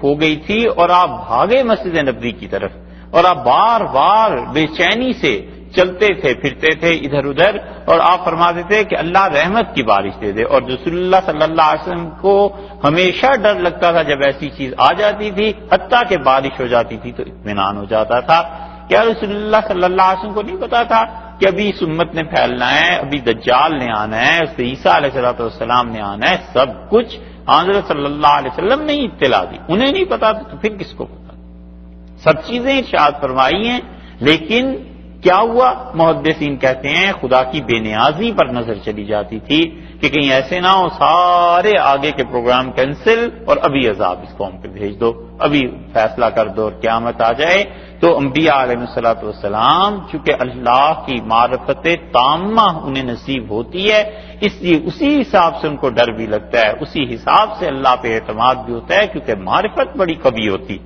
ہو گئی تھی اور آپ بھاگے مسجد نبوی کی طرف، اور آپ بار بار بے چینی سے چلتے تھے پھرتے تھے ادھر ادھر، اور آپ فرماتے تھے کہ اللہ رحمت کی بارش دے دے، اور رسول اللہ صلی اللہ علیہ وسلم کو ہمیشہ ڈر لگتا تھا جب ایسی چیز آ جاتی تھی، حتیٰ کہ بارش ہو جاتی تھی تو اطمینان ہو جاتا تھا۔ کیا رسول اللہ صلی اللہ علیہ وسلم کو نہیں پتا تھا کہ ابھی اس امت نے پھیلنا ہے، ابھی دجال نے آنا ہے، اس سے عیسیٰ علیہ السلام نے آنا ہے، سب کچھ حضرت صلی اللہ علیہ وسلم نے ہی اطلاع دی، انہیں نہیں پتا تو پھر کس کو پتا؟ سب چیزیں ارشاد فرمائی ہیں، لیکن کیا ہوا؟ محدثین کہتے ہیں خدا کی بے نیازی پر نظر چلی جاتی تھی کہ کہیں ایسے نہ ہو سارے آگے کے پروگرام کینسل اور ابھی عذاب اس قوم پہ بھیج دو، ابھی فیصلہ کر دو اور قیامت آ جائے۔ تو انبیاء علیہ السلام چونکہ اللہ کی معرفت تامہ انہیں نصیب ہوتی ہے، اس لیے اسی حساب سے ان کو ڈر بھی لگتا ہے، اسی حساب سے اللہ پہ اعتماد بھی ہوتا ہے، کیونکہ معرفت بڑی کبھی ہوتی۔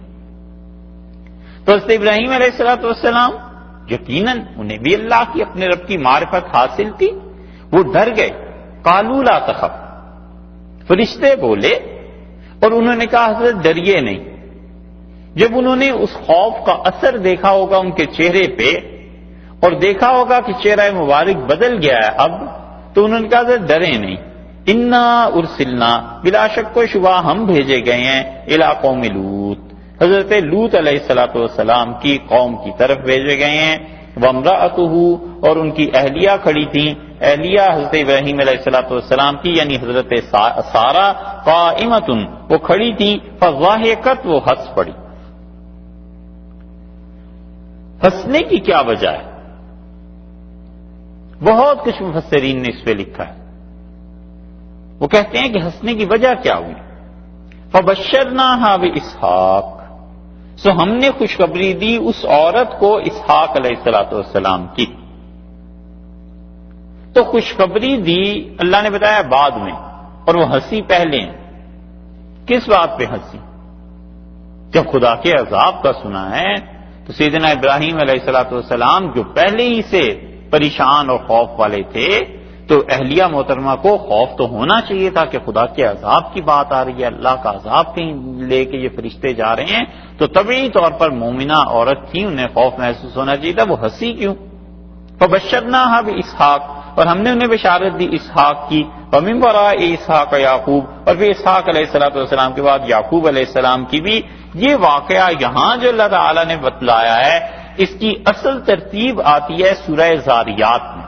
تو حضرت ابراہیم علیہ السلام یقیناً انہیں بھی اللہ کی اپنے رب کی معرفت حاصل تھی، وہ ڈر گئے۔ قالوا لا تخف، فرشتے بولے اور انہوں نے کہا حضرت ڈریے نہیں۔ جب انہوں نے اس خوف کا اثر دیکھا ہوگا ان کے چہرے پہ اور دیکھا ہوگا کہ چہرہ مبارک بدل گیا ہے اب، تو انہوں نے کہا حضرت ڈرے نہیں، انا ارسلنا، بلا شک و شبہ ہم بھیجے گئے ہیں، الی قوم لوط، حضرت لوط علیہ السلام کی قوم کی طرف بھیجے گئے ہیں، وامرأتہ، اور ان کی اہلیہ کھڑی تھیں، اہلیہ حضرت ابراہیم علیہ السلام کی یعنی حضرت سارہ، قائمۃ، وہ کھڑی تھیں، فضاحکت، وہ ہنس پڑی۔ ہنسنے کی کیا وجہ ہے؟ بہت کچھ مفسرین نے اس پہ لکھا ہے۔ وہ کہتے ہیں کہ ہنسنے کی وجہ کیا ہوئی؟ فبشرناہا باسحاق، سو ہم نے خوشخبری دی اس عورت کو اسحاق علیہ السلام کی۔ تو خوشخبری دی اللہ نے بتایا بعد میں، اور وہ ہنسی پہلے ہیں۔ کس بات پہ ہنسی؟ جب خدا کے عذاب کا سنا ہے تو سیدنا ابراہیم علیہ السلام جو پہلے ہی سے پریشان اور خوف والے تھے، تو اہلیہ محترمہ کو خوف تو ہونا چاہیے تھا کہ خدا کے عذاب کی بات آ رہی ہے، اللہ کا عذاب کہیں لے کے یہ فرشتے جا رہے ہیں، تو طبعی طور پر مومنہ عورت تھی، انہیں خوف محسوس ہونا چاہیے تھا۔ وہ ہنسی کیوں؟ فبشرناہا باسحاق، اور ہم نے انہیں بشارت دی اسحاق کی، ومن وراء اسحاق یعقوب، اور پھر اسحاق علیہ السلام کے بعد یعقوب علیہ السلام کی بھی۔ یہ واقعہ یہاں جو اللہ تعالیٰ نے بتلایا ہے، اس کی اصل ترتیب آتی ہے سورہ زاریات میں،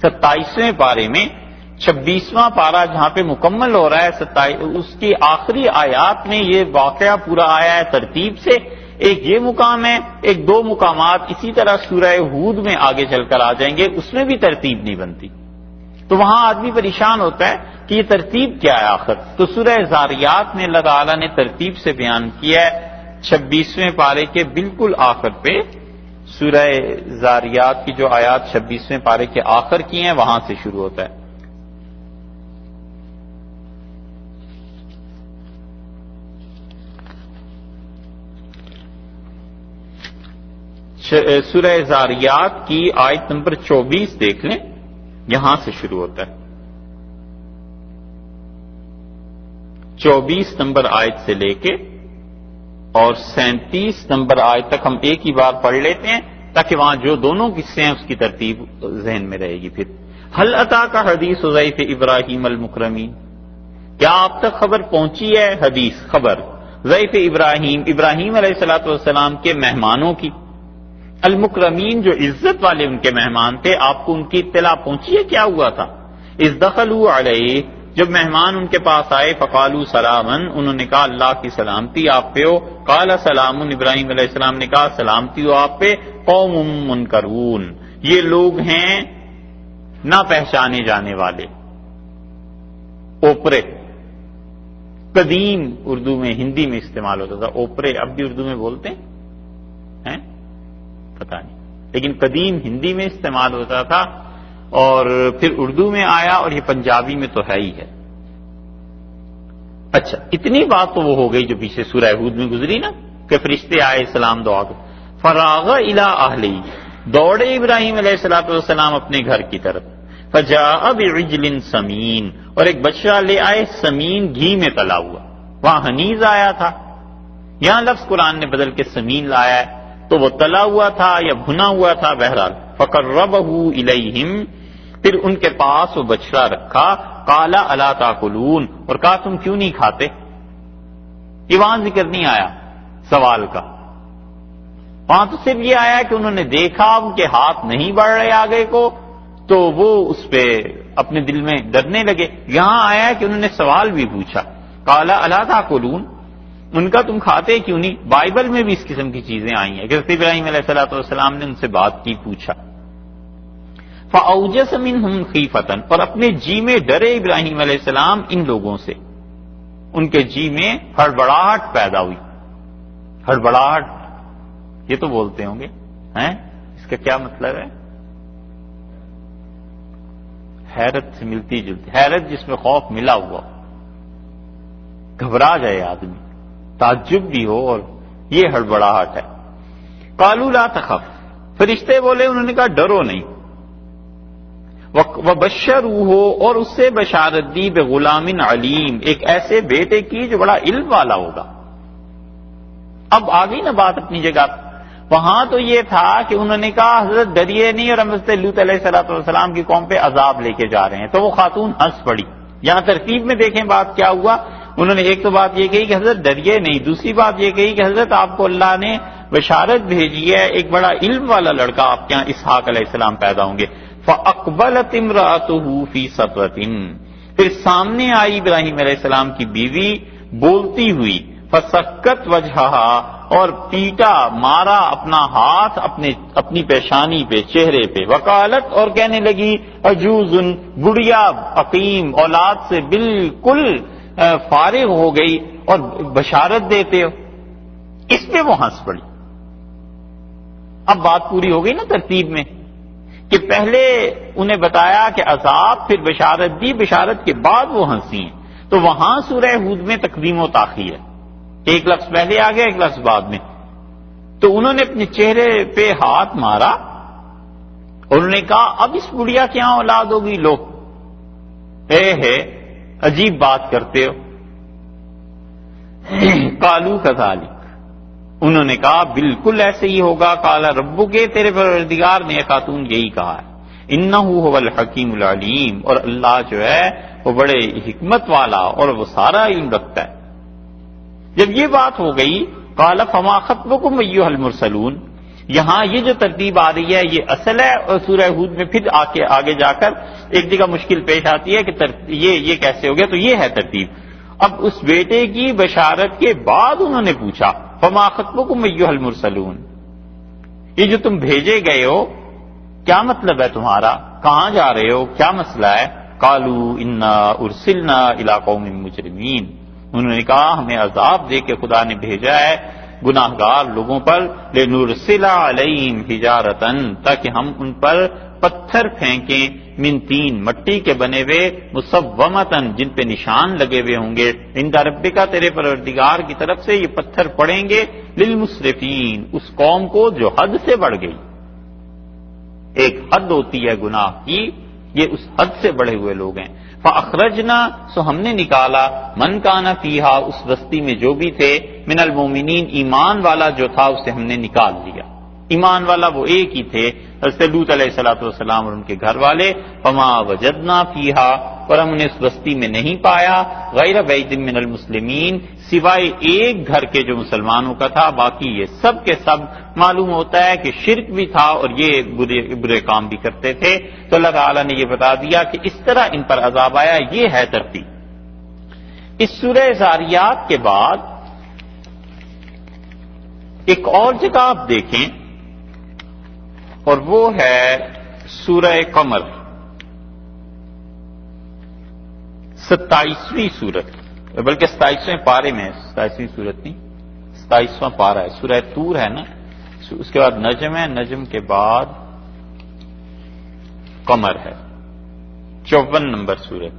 27ویں پارے میں، 26واں پارہ جہاں پہ مکمل ہو رہا ہے، اس کی آخری آیات میں یہ واقعہ پورا آیا ہے ترتیب سے۔ ایک یہ مقام ہے، ایک دو مقامات اسی طرح سورہ ہود میں آگے چل کر آ جائیں گے، اس میں بھی ترتیب نہیں بنتی، تو وہاں آدمی پریشان ہوتا ہے کہ یہ ترتیب کیا ہے آخر۔ تو سورہ زاریات میں اللہ تعالیٰ نے ترتیب سے بیان کیا ہے، 26ویں پارے کے بالکل آخر پہ سورہ زاریات کی جو آیات 26ویں پارے کے آخر کی ہیں وہاں سے شروع ہوتا ہے۔ سورہ زاریات کی آیت نمبر 24 دیکھ لیں، یہاں سے شروع ہوتا ہے۔ 24 نمبر آیت سے لے کے اور 37 نمبر آیت تک ہم ایک ہی بار پڑھ لیتے ہیں تاکہ وہاں جو دونوں قصے ہیں اس کی ترتیب ذہن میں رہے گی۔ پھر هل اتاک حدیث ضیف ابراہیم المکرمین، کیا آپ تک خبر پہنچی ہے؟ حدیث، خبر ضیف ابراہیم علیہ السلام کے مہمانوں کی، المکرمین جو عزت والے ان کے مہمان تھے، آپ کو ان کی اطلاع پہنچی ہے؟ کیا ہوا تھا؟ اذ دخلوا علیہ، جب مہمان ان کے پاس آئے، فقالوا سلاما، انہوں نے کہا اللہ کی سلامتی آپ پہ ہو، قال سلام، ابراہیم علیہ السلام نے کہا سلامتی ہو آپ پہ، قوم منکرون، یہ لوگ ہیں نہ پہچانے جانے والے، اوپرے، قدیم اردو میں ہندی میں استعمال ہوتا تھا اوپرے، اب بھی اردو میں بولتے ہیں پتہ نہیں، لیکن قدیم ہندی میں استعمال ہوتا تھا اور پھر اردو میں آیا، اور یہ پنجابی میں تو ہے ہی ہے۔ اچھا، اتنی بات تو وہ ہو گئی جو پیچھے سورہ ہود میں گزری نا، کہ فرشتے آئے سلام دعا کو، فراغ الی اہلی، دوڑے ابراہیم علیہ السلام اپنے گھر کی طرف، فجاء بعجل سمین، اور ایک بچہ لے آئے سمین، گھی میں تلا ہوا، وہاں حنیز آیا تھا، یہاں لفظ قرآن نے بدل کے سمین لایا ہے، تو وہ تلا ہوا تھا یا بھنا ہوا تھا، بہرحال فقربہ الیہم، پھر ان کے پاس وہ بچڑا رکھا، قال الا تاکلون، اور کہا تم کیوں نہیں کھاتے؟ یہ وہاں ذکر نہیں آیا سوال کا، وہاں تو صرف یہ آیا کہ انہوں نے دیکھا ان کے ہاتھ نہیں بڑھ رہے آگے کو، تو وہ اس پہ اپنے دل میں ڈرنے لگے۔ یہاں آیا کہ انہوں نے سوال بھی پوچھا، قال الا تاکلون، ان کا تم کھاتے کیوں نہیں؟ بائبل میں بھی اس قسم کی چیزیں آئی ہیں کہ ابراہیم علیہ السلام نے ان سے بات کی، پوچھا۔ فَأَوْجَسَ مِنْهُمْ خِيفَةً، اور اپنے جی میں ڈرے ابراہیم علیہ السلام ان لوگوں سے، ان کے جی میں ہڑبڑاہٹ پیدا ہوئی۔ ہڑبڑاہٹ یہ تو بولتے ہوں گے، اس کا کیا مطلب ہے؟ حیرت سے ملتی جلتی، حیرت جس میں خوف ملا ہوا، گھبرا جائے آدمی، تعجب بھی ہو، اور یہ ہڑبڑاہٹ ہے۔ قالوا لا تخف، فرشتے بولے، انہوں نے کہا ڈرو نہیں، وبشروہ، اور اس سے بشارت دی، بغلام علیم، ایک ایسے بیٹے کی جو بڑا علم والا ہوگا۔ اب آ گئی نا بات اپنی جگہ، وہاں تو یہ تھا کہ انہوں نے کہا حضرت ڈریے نہیں، اور ہم حضرت لوط علیہ السلام کی قوم پہ عذاب لے کے جا رہے ہیں، تو وہ خاتون ہنس پڑی۔ یہاں ترتیب میں دیکھیں بات کیا ہوا، انہوں نے ایک تو بات یہ کہی کہ حضرت ڈریے نہیں، دوسری بات یہ کہی کہ حضرت آپ کو اللہ نے بشارت بھیجی ہے ایک بڑا علم والا لڑکا آپ کے یہاں اسحاق علیہ السلام پیدا ہوں گے. فَأَقْبَلَتِ امْرَأَتُهُ فِي سَطْوَةٍ، پھر سامنے آئی ابراہیم علیہ السلام کی بیوی بولتی ہوئی. فَسَكَّتْ وَجْهَهَا، اور پیٹا مارا اپنا ہاتھ اپنی پیشانی پہ، چہرے پہ. وقالت، اور کہنے لگی عجوز، بڑھیا عقیم، اولاد سے بالکل فارغ ہو گئی اور بشارت دیتے ہو. اس پہ وہ ہنس پڑی. اب بات پوری ہو گئی نا ترتیب میں، کہ پہلے انہیں بتایا کہ عذاب، پھر بشارت دی، بشارت کے بعد وہ ہنسی ہیں. تو وہاں سورہ ہود میں تقدیم و تاخیر ہے، ایک لفظ پہلے آ گیا، ایک لفظ بعد میں. تو انہوں نے اپنے چہرے پہ ہاتھ مارا اور انہوں نے کہا اب اس بڑھیا کے یہاں اولاد ہوگی. لو ہے عجیب بات کرتے ہو. قالوا کذالک، انہوں نے کہا بالکل ایسے ہی ہوگا. قال ربک، تیرے پروردگار نے خاتون یہی کہا ہے. انہ هو الحکیم العلیم، اور اللہ جو ہے وہ بڑے حکمت والا اور وہ سارا علم رکھتا ہے. جب یہ بات ہو گئی، قال فما خطبکم ایھا المرسلون، یہاں یہ جو ترتیب آ رہی ہے یہ اصل ہے. اور سورہ ہود میں پھر آگے جا کر ایک جگہ مشکل پیش آتی ہے کہ یہ کیسے ہو گیا. تو یہ ہے ترتیب. اب اس بیٹے کی بشارت کے بعد انہوں نے پوچھا فما خطبکم ایھا المرسلون، یہ جو تم بھیجے گئے ہو کیا مطلب ہے تمہارا، کہاں جا رہے ہو، کیا مسئلہ ہے. قالوا انا ارسلنا الی قوم مجرمین، انہوں نے کہا ہمیں عذاب دے کے خدا نے بھیجا ہے گناہ گار لوگوں پر. لنرسل علیہم حجارۃ، تاکہ ہم ان پر پتھر پھینکیں، من تین، مٹی کے بنے ہوئے، مصومۃ، جن پہ نشان لگے ہوئے ہوں گے. عند ربک، تیرے پروردگار کی طرف سے یہ پتھر پڑیں گے. للمسرفین، اس قوم کو جو حد سے بڑھ گئی. ایک حد ہوتی ہے گناہ کی، یہ اس حد سے بڑھے ہوئے لوگ ہیں. فاخرجنا، سو ہم نے نکالا، من کان فیہا، اس بستی میں جو بھی تھے، من المومنین، ایمان والا جو تھا اسے ہم نے نکال لیا. ایمان والا وہ ایک ہی تھے، حضرت لوط علیہ السلام اور ان کے گھر والے. فما وجدنا فیہا، اور ہم نے اس بستی میں نہیں پایا، غیر بیت من المسلمین، سوائے ایک گھر کے جو مسلمانوں کا تھا، باقی یہ سب کے سب معلوم ہوتا ہے کہ شرک بھی تھا اور یہ برے کام بھی کرتے تھے. تو اللہ تعالیٰ نے یہ بتا دیا کہ اس طرح ان پر عذاب آیا. یہ ہے ترتیب. اس سورہ زاریات کے بعد ایک اور جگہ آپ دیکھیں، اور وہ ہے سورہ قمر، 27ویں سورت، بلکہ 27ویں پارے میں، 27ویں سورت نہیں، 27واں پارہ ہے. سورہ طور ہے نا، اس کے بعد نجم ہے، نجم کے بعد قمر ہے. 54 نمبر سورت.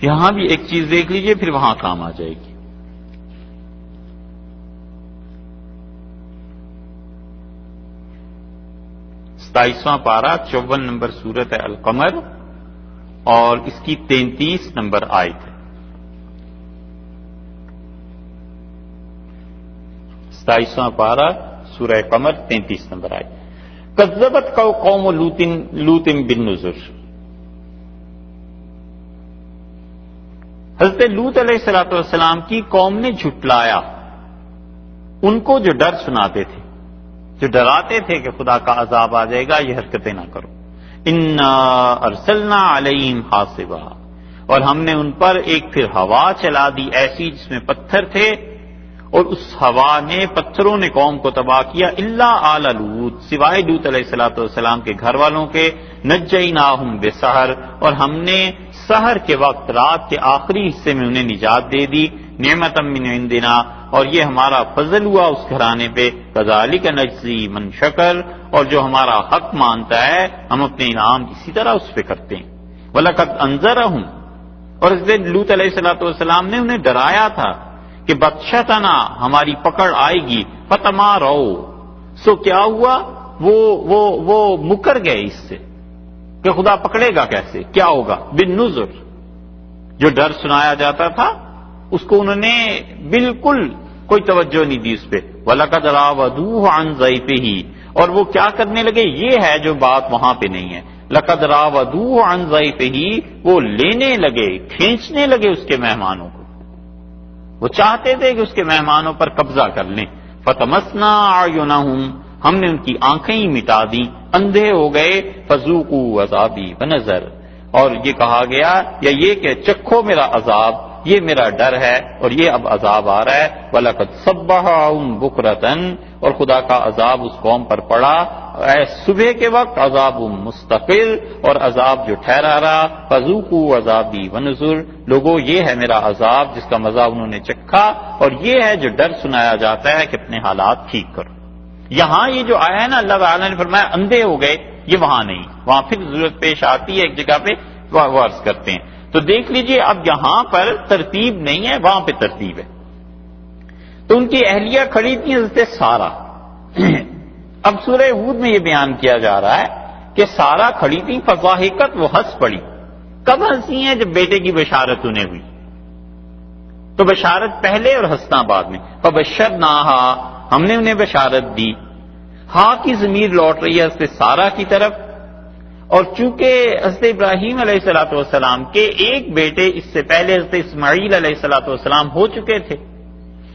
یہاں بھی ایک چیز دیکھ لیجئے پھر وہاں کام آ جائے گی. ستائیسواں پارہ 54 نمبر سورت ہے القمر، اور اس کی 33 نمبر آیت ہے. 27واں پارہ سورہ قمر 33 نمبر آیت. کذبت قوم لوط بالنذر، حضرت لوط علیہ السلام کی قوم نے جھٹلایا ان کو جو ڈر سناتے تھے، جو ڈراتے تھے کہ خدا کا عذاب آ جائے گا، یہ حرکتیں نہ کرو. انا ارسلنا علیہم حاصبا، اور ہم نے ان پر ایک پھر ہوا چلا دی ایسی جس میں پتھر تھے، اور اس ہوا نے، پتھروں نے قوم کو تباہ کیا. الا آل لوط، سوائے لوط علیہ السلام کے گھر والوں کے. نجیناہم بسحر، اور ہم نے سحر کے وقت رات کے آخری حصے میں انہیں نجات دے دی. نعمتا من عندنا، اور یہ ہمارا فضل ہوا اس گھرانے پہ. کذالک نجزی من شکر، اور جو ہمارا حق مانتا ہے ہم اپنے انعام اسی طرح اس پہ کرتے ہیں. وَلَقَدْ أَنذَرَهُمْ، اور حضرت لوط علیہ السلام نے انہیں ڈرایا تھا کہ بطشتنا، ہماری پکڑ آئے گی. فتماروا، سو کیا ہوا، وہ مکر گئے اس سے کہ خدا پکڑے گا کیسے، کیا ہوگا. بالنذر، جو ڈر سنایا جاتا تھا اس کو انہوں نے بالکل کوئی توجہ نہیں دی اس پہ. وَلَقَدْ رَاوَدُوهُ عَنْ ضَيْفِهِ، اور وہ کیا کرنے لگے، یہ ہے جو بات وہاں پہ نہیں ہے. لَقَدْ رَاوَدُوهُ عَنْ ضَيْفِهِ، وہ لینے لگے، کھینچنے لگے اس کے مہمانوں کو. وہ چاہتے تھے کہ اس کے مہمانوں پر قبضہ کر لیں. فتمسنا اعینہم، ہم نے ان کی آنکھیں ہی مٹا دی، اندھے ہو گئے. فذوقوا عذابی ونذر، اور یہ کہا گیا یا یہ کہ چکھو میرا عذاب، یہ میرا ڈر ہے اور یہ اب عذاب آ رہا ہے. وَلَقَدْ صَبَّحَهُمْ بُكْرَةً، اور خدا کا عذاب اس قوم پر پڑا صبح کے وقت، عذاب مستقل، اور عذاب جو ٹھہرا رہا. فَذُوقُوا عَذَابِي وَنُذُرْ، لوگوں یہ ہے میرا عذاب جس کا مزہ انہوں نے چکھا، اور یہ ہے جو ڈر سنایا جاتا ہے کہ اپنے حالات ٹھیک کرو. یہاں یہ جو آیا ہے نا، اللہ تعالیٰ نے فرمایا اندھے ہو گئے، یہ وہاں نہیں، وہاں پھر ضرورت پیش آتی ہے ایک جگہ پہ وہ عرض کرتے ہیں. تو دیکھ لیجئے اب یہاں پر ترتیب نہیں ہے، وہاں پہ ترتیب ہے. تو ان کی اہلیہ کھڑی تھی حضرت سارہ. اب سورہ ہود میں یہ بیان کیا جا رہا ہے کہ سارہ کھڑی تھی، فضاحکت، وہ ہنس پڑی. کب ہنسی ہیں؟ جب بیٹے کی بشارت انہیں ہوئی. تو بشارت پہلے اور ہنسنا بعد میں. فبشرناہا، ہم نے انہیں بشارت دی. ہاں کی ضمیر لوٹ رہی ہے حضرت سارہ کی طرف، اور چونکہ حضرت ابراہیم علیہ السلام کے ایک بیٹے اس سے پہلے حضرت اسماعیل علیہ السلام ہو چکے تھے،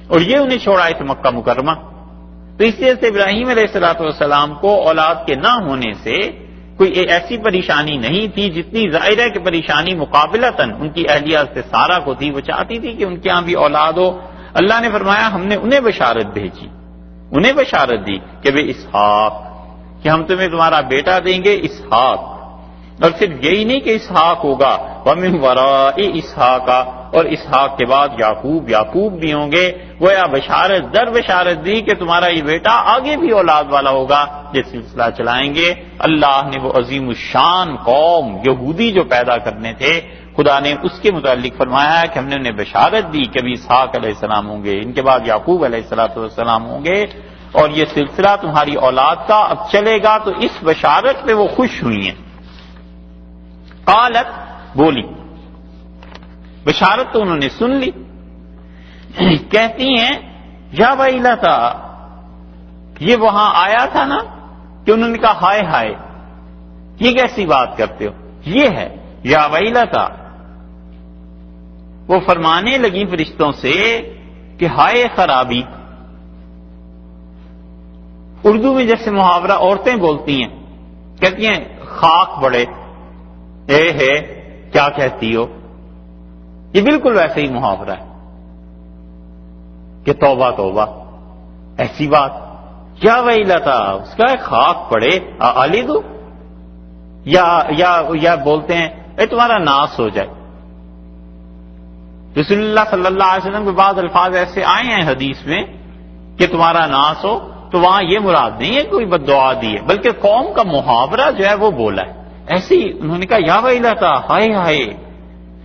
اور یہ انہیں چھوڑائے تھے مکہ مکرمہ. تو اس لیے حضرت ابراہیم علیہ السلام کو اولاد کے نہ ہونے سے کوئی ایسی پریشانی نہیں تھی جتنی ظاہر ہے کہ پریشانی مقابلتاً ان کی اہلیہ حضرت سارہ کو تھی. وہ چاہتی تھی کہ ان کے ہاں بھی اولاد ہو. اللہ نے فرمایا ہم نے انہیں بشارت بھیجی، انہیں بشارت دی کہ بے اسحاق، کہ ہم تمہیں تمہارا بیٹا دیں گے اسحاق. اور صرف یہی نہیں کہ اسحاق ہوگا، وَمِن وَرَاءِ اسحاق، اور اسحاق کے بعد یعقوب بھی ہوں گے. گویا بشارت در بشارت دی کہ تمہارا یہ بیٹا آگے بھی اولاد والا ہوگا، یہ سلسلہ چلائیں گے. اللہ نے وہ عظیم الشان قوم یہودی جو پیدا کرنے تھے، خدا نے اس کے متعلق فرمایا ہے کہ ہم نے انہیں بشارت دی کہ ابھی اسحاق علیہ السلام ہوں گے، ان کے بعد یعقوب علیہ السلام ہوں گے، اور یہ سلسلہ تمہاری اولاد کا اب چلے گا. تو اس بشارت پہ وہ خوش ہوئی ہیں. قالت، بولی، بشارت تو انہوں نے سن لی. کہتی ہیں یا ویلتا، یہ وہاں آیا تھا نا کہ انہوں نے کہا ہائے ہائے، یہ کیسی بات کرتے ہو، یہ ہے یا ویلتا. وہ فرمانے لگی فرشتوں سے کہ ہائے خرابی. اردو میں جیسے محاورہ عورتیں بولتی ہیں، کہتی ہیں خاک بڑے، اے ہے کیا کہتی ہو. یہ بالکل ویسے ہی محاورہ ہے کہ توبہ توبہ، ایسی بات. کیا ویلتا، اس کا خاک پڑے آلیدو، یا بولتے ہیں اے تمہارا ناس ہو جائے. رسول اللہ صلی اللہ علیہ وسلم کے بعد الفاظ ایسے آئے ہیں حدیث میں کہ تمہارا ناس ہو، تو وہاں یہ مراد نہیں ہے کوئی بد دعا دی ہے، بلکہ قوم کا محاورہ جو ہے وہ بولا ہے. ایسے ہی انہوں نے کہا یا ویلتا، ہائے ہائے،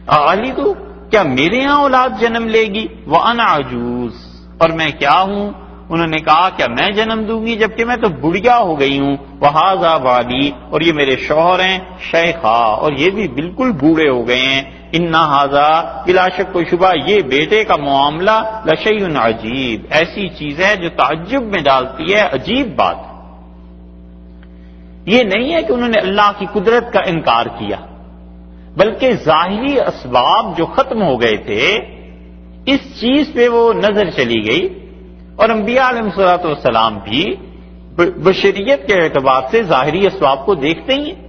آلیدو، کیا میرے ہاں اولاد جنم لے گی، وَأَنَا عَجُوز، اور میں کیا ہوں. انہوں نے کہا کیا میں جنم دوں گی جبکہ میں تو بڑھیا ہو گئی ہوں. وَهَذَا بَالِي، اور یہ میرے شوہر ہیں شیخا، اور یہ بھی بالکل بوڑھے ہو گئے ہیں. اِنَّ هَذَا، بلا شک کوئی شبہ یہ بیٹے کا معاملہ لَشَيْءٌ عَجِیب، ایسی چیز ہے جو تعجب میں ڈالتی ہے، عجیب بات. یہ نہیں ہے کہ انہوں نے اللہ کی قدرت کا انکار کیا، بلکہ ظاہری اسباب جو ختم ہو گئے تھے اس چیز پہ وہ نظر چلی گئی. اور انبیاء علیہ السلام بھی بشریت کے اعتبار سے ظاہری اسباب کو دیکھتے ہی ہیں.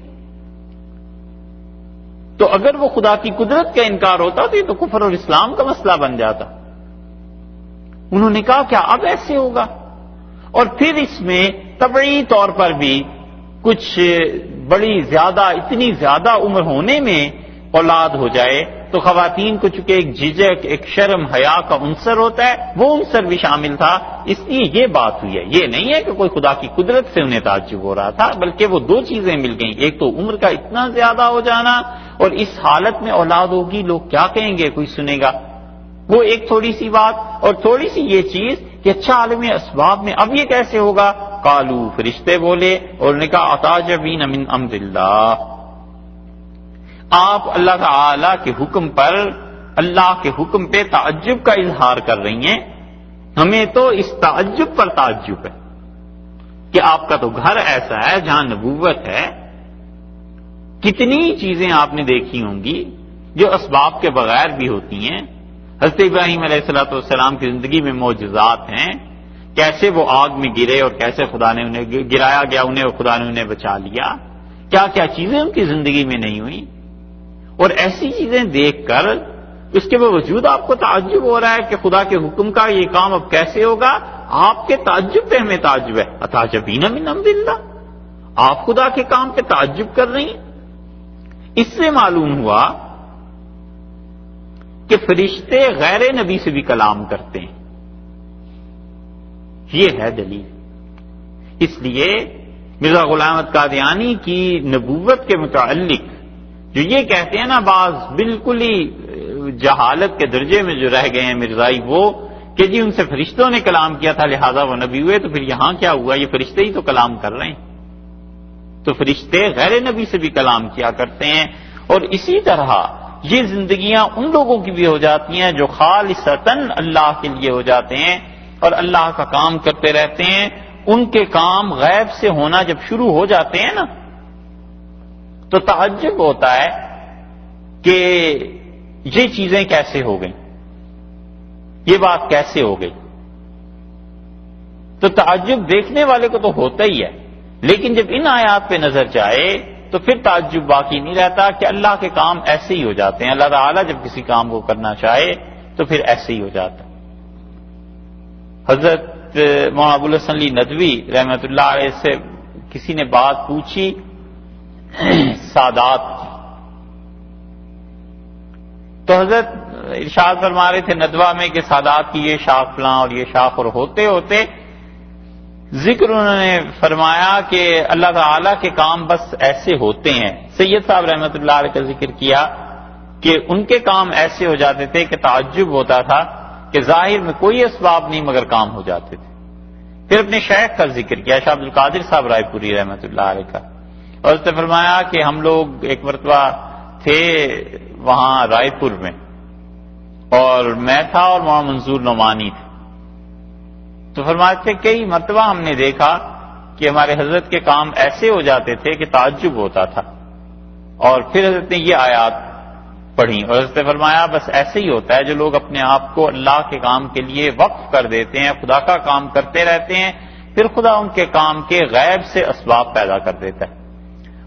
تو اگر وہ خدا کی قدرت کا انکار ہوتا تو یہ تو کفر اور اسلام کا مسئلہ بن جاتا. انہوں نے کہا کیا اب ایسے ہوگا. اور پھر اس میں طبعی طور پر بھی کچھ بڑی زیادہ، اتنی زیادہ عمر ہونے میں اولاد ہو جائے تو خواتین کو چونکہ ایک جھجک، ایک شرم حیا کا عنصر ہوتا ہے، وہ عنصر بھی شامل تھا، اس لیے یہ بات ہوئی ہے. یہ نہیں ہے کہ کوئی خدا کی قدرت سے انہیں تعجب ہو رہا تھا، بلکہ وہ دو چیزیں مل گئیں، ایک تو عمر کا اتنا زیادہ ہو جانا، اور اس حالت میں اولاد ہوگی لوگ کیا کہیں گے، کوئی سنے گا، وہ ایک تھوڑی سی بات. اور تھوڑی سی یہ چیز کہ اچھا عالم اسباب میں اب یہ کیسے ہوگا. قالو، فرشتے بولے اور نے کہا اتعجبین من امر اللہ، آپ اللہ تعالی کے حکم پر، اللہ کے حکم پہ تعجب کا اظہار کر رہی ہیں. ہمیں تو اس تعجب پر تعجب ہے کہ آپ کا تو گھر ایسا ہے جہاں نبوت ہے. کتنی چیزیں آپ نے دیکھی ہوں گی جو اسباب کے بغیر بھی ہوتی ہیں، حضرت ابراہیم علیہ السلام کی زندگی میں معجزات ہیں، کیسے وہ آگ میں گرے اور کیسے خدا نے انہیں گرایا گیا انہیں اور خدا نے انہیں بچا لیا، کیا کیا چیزیں ان کی زندگی میں نہیں ہوئی. اور ایسی چیزیں دیکھ کر اس کے باوجود آپ کو تعجب ہو رہا ہے کہ خدا کے حکم کا یہ کام اب کیسے ہوگا. آپ کے تعجب پہ ہمیں تعجب ہے. اتعجبین من امر اللہ، آپ خدا کے کام پہ تعجب کر رہی ہیں. اس سے معلوم ہوا کہ فرشتے غیر نبی سے بھی کلام کرتے ہیں. یہ ہے دلیل. اس لیے مرزا غلام احمد قادیانی کی نبوت کے متعلق جو یہ کہتے ہیں نا بعض بالکل ہی جہالت کے درجے میں جو رہ گئے ہیں مرزائی، وہ کہ جی ان سے فرشتوں نے کلام کیا تھا لہذا وہ نبی ہوئے، تو پھر یہاں کیا ہوا؟ یہ فرشتے ہی تو کلام کر رہے ہیں. تو فرشتے غیر نبی سے بھی کلام کیا کرتے ہیں. اور اسی طرح یہ زندگیاں ان لوگوں کی بھی ہو جاتی ہیں جو خالصتاً اللہ کے لیے ہو جاتے ہیں اور اللہ کا کام کرتے رہتے ہیں. ان کے کام غیب سے ہونا جب شروع ہو جاتے ہیں نا تو تعجب ہوتا ہے کہ یہ چیزیں کیسے ہو گئیں، یہ بات کیسے ہو گئی. تو تعجب دیکھنے والے کو تو ہوتا ہی ہے، لیکن جب ان آیات پہ نظر جائے تو پھر تعجب باقی نہیں رہتا کہ اللہ کے کام ایسے ہی ہو جاتے ہیں. اللہ تعالیٰ جب کسی کام کو کرنا چاہے تو پھر ایسے ہی ہو جاتا ہے. حضرت مولانا ابوالحسن علی ندوی رحمۃ اللہ علیہ سے کسی نے بات پوچھی سادات کی، تو حضرت ارشاد فرما رہے تھے ندوہ میں کہ سادات کی یہ شاخ فلاں اور یہ شاخ، اور ہوتے ہوتے ذکر انہوں نے فرمایا کہ اللہ تعالیٰ کے کام بس ایسے ہوتے ہیں. سید صاحب رحمۃ اللہ علیہ کا ذکر کیا کہ ان کے کام ایسے ہو جاتے تھے کہ تعجب ہوتا تھا کہ ظاہر میں کوئی اسباب نہیں مگر کام ہو جاتے تھے. پھر اپنے شیخ کا ذکر کیا شاہ عبد القادر صاحب رائے پوری رحمۃ اللہ علیہ کا، اور اس نے فرمایا کہ ہم لوگ ایک مرتبہ تھے وہاں رائے پور میں، اور میں تھا اور مولانا منظور نعمانی تھے. تو فرماتے تھے کئی مرتبہ ہم نے دیکھا کہ ہمارے حضرت کے کام ایسے ہو جاتے تھے کہ تعجب ہوتا تھا. اور پھر حضرت نے یہ آیات پڑھی اور حضرت نے فرمایا بس ایسے ہی ہوتا ہے، جو لوگ اپنے آپ کو اللہ کے کام کے لیے وقف کر دیتے ہیں، خدا کا کام کرتے رہتے ہیں، پھر خدا ان کے کام کے غیب سے اسباب پیدا کر دیتا ہے.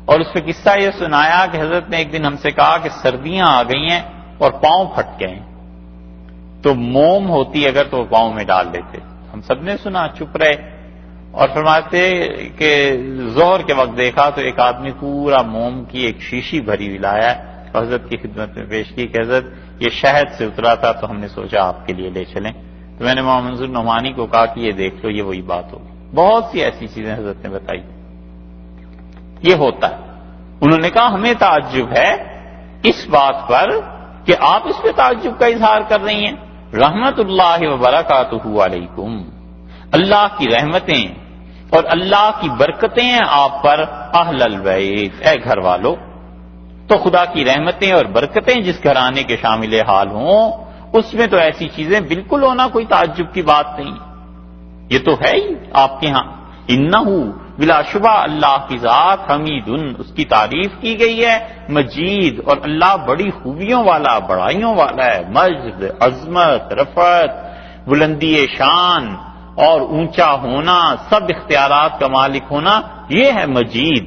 اور اس پہ قصہ یہ سنایا کہ حضرت نے ایک دن ہم سے کہا کہ سردیاں آ گئی ہیں اور پاؤں پھٹ گئے ہیں، تو موم ہوتی اگر تو پاؤں میں ڈال لیتے. ہم سب نے سنا، چپ رہے، اور فرماتے کہ ظہر کے وقت دیکھا تو ایک آدمی پورا موم کی ایک شیشی بھری ہوئی لایا ہے اور حضرت کی خدمت میں پیش کی کہ حضرت یہ شہد سے اترا تھا تو ہم نے سوچا آپ کے لیے لے چلیں. تو میں نے مولانا منظور نعمانی کو کہا کہ یہ دیکھ لو، یہ وہی بات ہوگی. بہت سی ایسی چیزیں حضرت نے بتائی. یہ ہوتا ہے. انہوں نے کہا ہمیں تعجب ہے اس بات پر کہ آپ اس پہ تعجب کا اظہار کر رہی ہیں. رحمت اللہ وبرکاتہ علیکم، اللہ کی رحمتیں اور اللہ کی برکتیں ہیں آپ پر اہل البیت، اے گھر والو. تو خدا کی رحمتیں اور برکتیں جس گھرانے کے شامل حال ہوں اس میں تو ایسی چیزیں بالکل ہونا کوئی تعجب کی بات نہیں. یہ تو ہے ہی آپ کے ہاں. انہ بلا شبہ اللہ کی ذات حمید، اس کی تعریف کی گئی ہے، مجید، اور اللہ بڑی خوبیوں والا، بڑائیوں والا ہے. مجد، عظمت، رفعت، بلندی شان اور اونچا ہونا، سب اختیارات کا مالک ہونا، یہ ہے مجید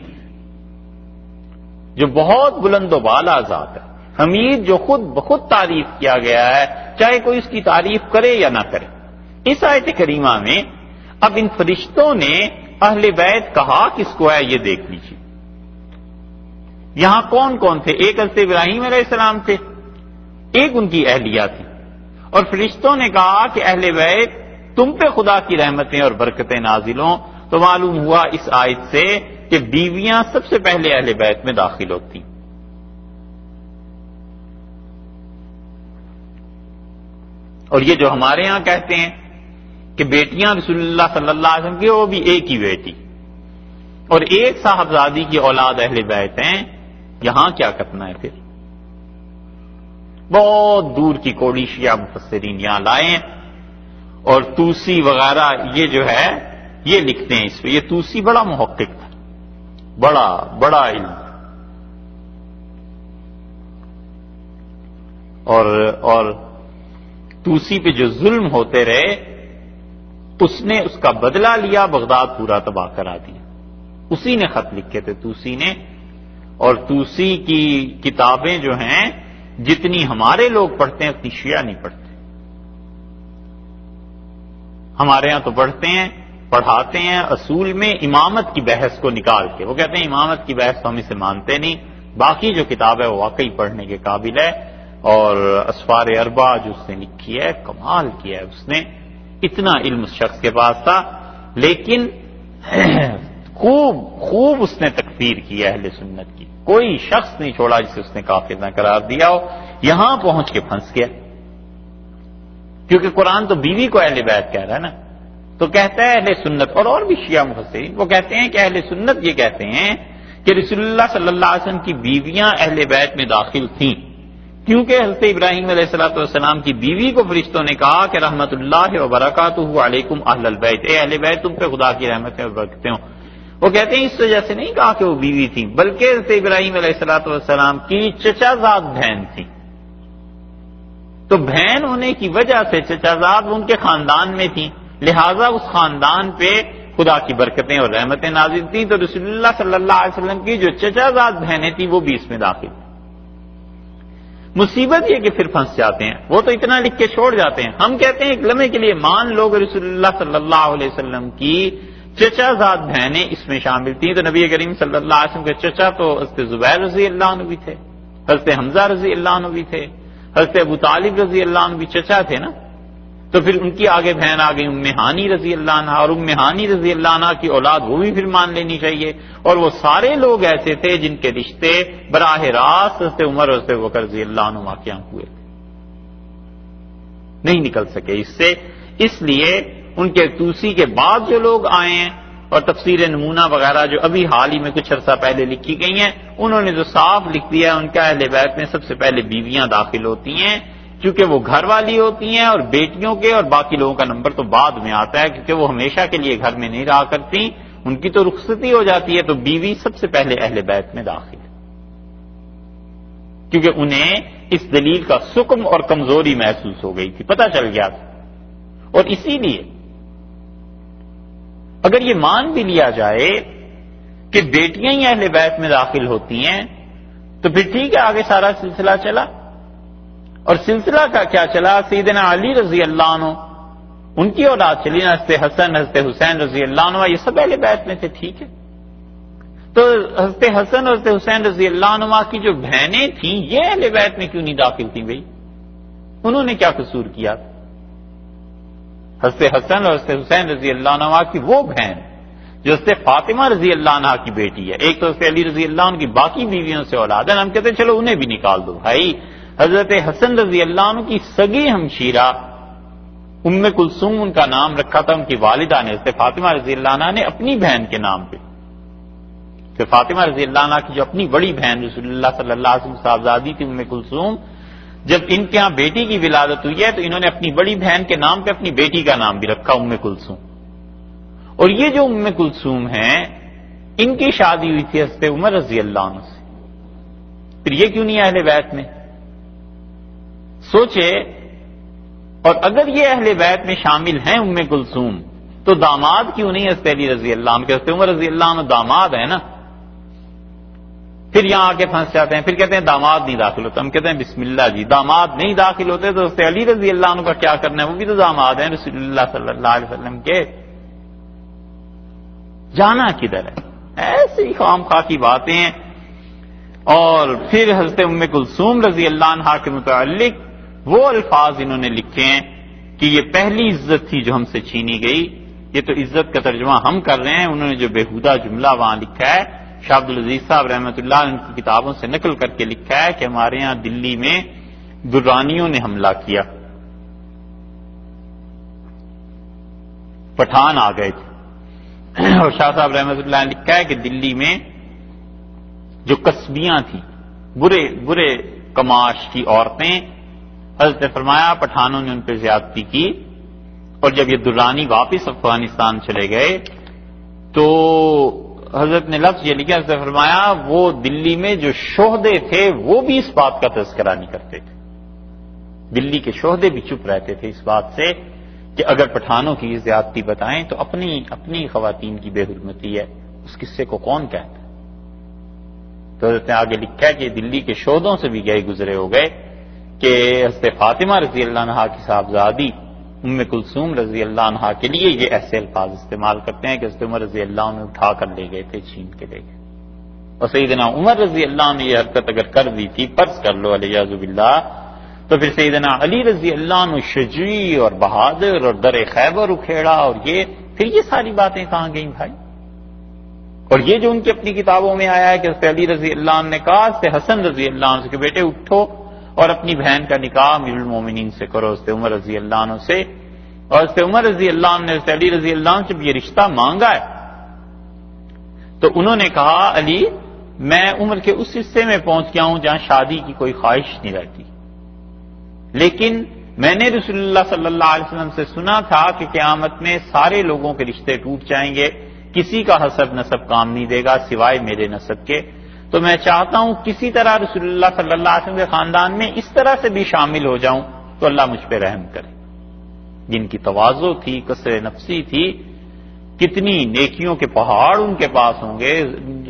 جو بہت بلند و بالا ذات ہے. حمید جو خود بخود تعریف کیا گیا ہے، چاہے کوئی اس کی تعریف کرے یا نہ کرے. اس آیت کریمہ میں اب ان فرشتوں نے اہل بیت کہا کس کو ہے یہ دیکھ لیجیے. یہاں کون کون تھے؟ ایک حضرت ابراہیم علیہ السلام تھے، ایک ان کی اہلیہ تھی. اور فرشتوں نے کہا کہ اہل بیت تم پہ خدا کی رحمتیں اور برکتیں نازل ہوں. تو معلوم ہوا اس آیت سے کہ بیویاں سب سے پہلے اہل بیت میں داخل ہوتی. اور یہ جو ہمارے ہاں کہتے ہیں کہ بیٹیاں رسول اللہ صلی اللہ علیہ وسلم کی، وہ بھی ایک ہی بیٹی اور ایک صاحبزادی کی اولاد اہل بیت ہیں. یہاں کیا کرنا ہے پھر؟ بہت دور کی کوڑی شیعہ مفسرین یہاں لائے ہیں اور توسی وغیرہ یہ جو ہے یہ لکھتے ہیں اس پہ. یہ توسی بڑا محقق تھا، بڑا علم. اور توسی پہ جو ظلم ہوتے رہے اس نے اس کا بدلہ لیا، بغداد پورا تباہ کرا دیا. اسی نے خط لکھے تھے توسی نے. اور توسی کی کتابیں جو ہیں جتنی ہمارے لوگ پڑھتے ہیں اتنی شیعہ نہیں پڑھتے. ہمارے ہاں تو پڑھتے ہیں، پڑھاتے ہیں اصول میں امامت کی بحث کو نکال کے. وہ کہتے ہیں امامت کی بحث تو ہم اسے مانتے نہیں، باقی جو کتاب ہے وہ واقعی پڑھنے کے قابل ہے. اور اسفار اربع جو اس نے لکھی ہے کمال کیا ہے اس نے. اتنا علم اس شخص کے پاس تھا، لیکن خوب اس نے تکفیر کی اہل سنت کی. کوئی شخص نہیں چھوڑا جسے اس نے کافر نہ قرار دیا ہو. یہاں پہنچ کے پھنس گیا، کیونکہ قرآن تو بیوی کو اہل بیت کہہ رہا ہے نا. تو کہتا ہے اہل سنت، اور بھی شیعہ مفسرین وہ کہتے ہیں کہ اہل سنت یہ کہتے ہیں کہ رسول اللہ صلی اللہ علیہ وسلم کی بیویاں اہل بیت میں داخل تھیں، کیونکہ حضرت ابراہیم علیہ السلام کی بیوی کو فرشتوں نے کہا کہ رحمت اللہ وبرکاتہ علیکم اہل البیت، اے اہل بیت تم پہ خدا کی رحمتیں اور برکتیں ہوں. وہ کہتے ہیں اس وجہ سے نہیں کہا کہ وہ بیوی تھی، بلکہ حضرت ابراہیم علیہ السلام کی چچا زاد بہن تھی. تو بہن ہونے کی وجہ سے چچا زاد ان کے خاندان میں تھی، لہذا اس خاندان پہ خدا کی برکتیں اور رحمتیں نازل تھیں. تو رسول اللہ صلی اللہ علیہ وسلم کی جو چچا زاد بہنیں تھیں وہ بھی اس میں داخل تھیں. مصیبت یہ کہ پھر پھنس جاتے ہیں. وہ تو اتنا لکھ کے چھوڑ جاتے ہیں. ہم کہتے ہیں ایک لمحے کے لیے مان لو کہ رسول اللہ صلی اللہ علیہ وسلم کی چچا زاد بہنیں اس میں شامل تھیں، تو نبی کریم صلی اللہ علیہ وسلم کے چچا تو حضرت زبیر رضی اللہ عنہ بھی تھے، حضرت حمزہ رضی اللہ عنہ بھی تھے، حضرت ابو طالب رضی اللہ عنہ بھی چچا تھے نا. تو پھر ان کی آگے بہن آ گئی ام ہانی رضی اللہ عنہ، اور ام ہانی رضی اللہ عنہ کی اولاد وہ بھی پھر مان لینی چاہیے. اور وہ سارے لوگ ایسے تھے جن کے رشتے براہ راست حضرت عمر اور حضرت بکر رضی اللہ عنہ کے یہاں ہوئے، نہیں نکل سکے اس سے. اس لیے ان کے توسی کے بعد جو لوگ آئے ہیں اور تفسیر نمونہ وغیرہ جو ابھی حال ہی میں کچھ عرصہ پہلے لکھی گئی ہیں، انہوں نے جو صاف لکھ دیا ہے ان کا اہل بیت میں سب سے پہلے بیویاں داخل ہوتی ہیں، چونکہ وہ گھر والی ہوتی ہیں، اور بیٹیوں کے اور باقی لوگوں کا نمبر تو بعد میں آتا ہے، کیونکہ وہ ہمیشہ کے لیے گھر میں نہیں رہا کرتی، ان کی تو رخصتی ہو جاتی ہے. تو بیوی سب سے پہلے اہل بیت میں داخل ہے، کیونکہ انہیں اس دلیل کا سکم اور کمزوری محسوس ہو گئی تھی، پتہ چل گیا تھا. اور اسی لیے اگر یہ مان بھی لیا جائے کہ بیٹیاں ہی اہل بیت میں داخل ہوتی ہیں تو پھر ٹھیک ہے، آگے سارا سلسلہ چلا. اور سلسلہ کا کیا چلا؟ سیدنا علی رضی اللہ عنہ ان کی اولاد چلی نا، حضرت حسن حضرت حسین رضی اللہ عنہ، یہ سب اہل بیت میں تھے. ٹھیک ہے، تو حضرت حسن اور حضرت حسین رضی اللہ عنہ کی جو بہنیں تھیں یہ اہل بیت میں کیوں نہیں داخل تھیں بھائی؟ انہوں نے کیا قصور کیا؟ حضرت حسن اور حضرت حسین رضی اللہ عنہ کی وہ بہن جو حضرت فاطمہ رضی اللہ عنہ کی بیٹی ہے، ایک تو حضرت علی رضی اللہ عنہ کی باقی بیویوں سے اولاد ہے، ہم کہتے ہیں چلو انہیں بھی نکال دو. بھائی حضرت حسن رضی اللہ عنہ کی سگی ہمشیرہ ام کلثوم ان کا نام رکھا تھا ان کی والدہ نے، حضرت فاطمہ رضی اللہ عنہ نے اپنی بہن کے نام پہ. کہ فاطمہ رضی اللہ عنہ کی جو اپنی بڑی بہن رسول اللہ صلی اللہ علیہ وسلم صاحبزادی تھی ام کلثوم، جب ان کے ہاں بیٹی کی ولادت ہوئی ہے تو انہوں نے اپنی بڑی بہن کے نام پہ اپنی بیٹی کا نام بھی رکھا ام کلثوم. اور یہ جو ام کلثوم ہیں ان کی شادی ہوئی تھی حضرت عمر رضی اللہ عنہ سے، پھر یہ کیوں نہیں اہل بیت میں؟ سوچے. اور اگر یہ اہل بیت میں شامل ہیں ام کلثوم تو داماد کیوں نہیں حضرت علی رضی اللہ عنہ کے؟ حضرت عمر رضی اللہ عنہ داماد ہے نا. پھر یہاں آ کے پھنس جاتے ہیں، پھر کہتے ہیں داماد نہیں داخل ہوتا. ہم کہتے ہیں بسم اللہ جی، داماد نہیں داخل ہوتے تو حضرت علی رضی اللہ عنہ کا کیا کرنا ہے؟ وہ بھی تو داماد ہیں رسول اللہ صلی اللہ علیہ وسلم کے. جانا کدھر ہے؟ ایسی خام خواہ کی باتیں ہیں. اور پھر حضرت ام کلثوم رضی اللہ عنہا کے متعلق وہ الفاظ انہوں نے لکھے ہیں کہ یہ پہلی عزت تھی جو ہم سے چھینی گئی. یہ تو عزت کا ترجمہ ہم کر رہے ہیں، انہوں نے جو بےہودہ جملہ وہاں لکھا ہے شاہ عبد العزیز صاحب رحمۃ اللہ ان کی کتابوں سے نقل کر کے لکھا ہے کہ ہمارے یہاں دلی میں درانیوں نے حملہ کیا، پٹھان آ گئے تھے. اور شاہ صاحب رحمۃ اللہ نے لکھا ہے کہ دلی میں جو قصبیاں تھیں برے برے کماش کی عورتیں، حضرت نے فرمایا پٹھانوں نے ان پہ زیادتی کی. اور جب یہ درانی واپس افغانستان چلے گئے تو حضرت نے لفظ یہ لکھا، حضرت نے فرمایا وہ دلی میں جو شہدے تھے وہ بھی اس بات کا تذکرہ نہیں کرتے تھے. دلی کے شہدے بھی چپ رہتے تھے اس بات سے کہ اگر پٹھانوں کی زیادتی بتائیں تو اپنی خواتین کی بے حرمتی ہے، اس قصے کو کون کہتا ہے؟ تو حضرت نے آگے لکھا ہے کہ دلی کے شہدوں سے بھی گئے گزرے ہو گئے کہ حضرت فاطمہ رضی اللہ عنہا کی صاحبزادی ام کلثوم رضی اللہ عنہا کے لیے یہ ایسے الفاظ استعمال کرتے ہیں کہ حضرت عمر رضی اللہ عنہ اٹھا کر لے گئے تھے، چھین کے لے گئے. اور سیدنا عمر رضی اللہ عنہ نے یہ حرکت اگر کر دی تھی، فرض کر لو علیہ باللہ، تو پھر سیدنا علی رضی اللہ عنہ شجاع اور بہادر اور در خیبر اکھیڑا، اور پھر یہ ساری باتیں کہاں گئیں بھائی؟ اور یہ جو ان کی اپنی کتابوں میں آیا ہے کہ حضرت علی رضی اللہ عنہ نے کہا حضرت حسن رضی اللہ عنہ سے کہ بیٹے اٹھو اور اپنی بہن کا نکاح امیر المومنین سے کرو، حضرت عمر رضی اللہ عنہ سے. اور حضرت عمر رضی اللہ عنہ نے حضرت علی رضی اللہ عنہ سے یہ رشتہ مانگا ہے تو انہوں نے کہا علی میں عمر کے اس حصے میں پہنچ گیا ہوں جہاں شادی کی کوئی خواہش نہیں رہتی، لیکن میں نے رسول اللہ صلی اللہ علیہ وسلم سے سنا تھا کہ قیامت میں سارے لوگوں کے رشتے ٹوٹ جائیں گے، کسی کا حسب نسب کام نہیں دے گا سوائے میرے نسب کے، تو میں چاہتا ہوں کسی طرح رسول اللہ صلی اللہ علیہ وسلم کے خاندان میں اس طرح سے بھی شامل ہو جاؤں تو اللہ مجھ پہ رحم کرے. جن کی تواضع تھی، کثر نفسی تھی، کتنی نیکیوں کے پہاڑ ان کے پاس ہوں گے.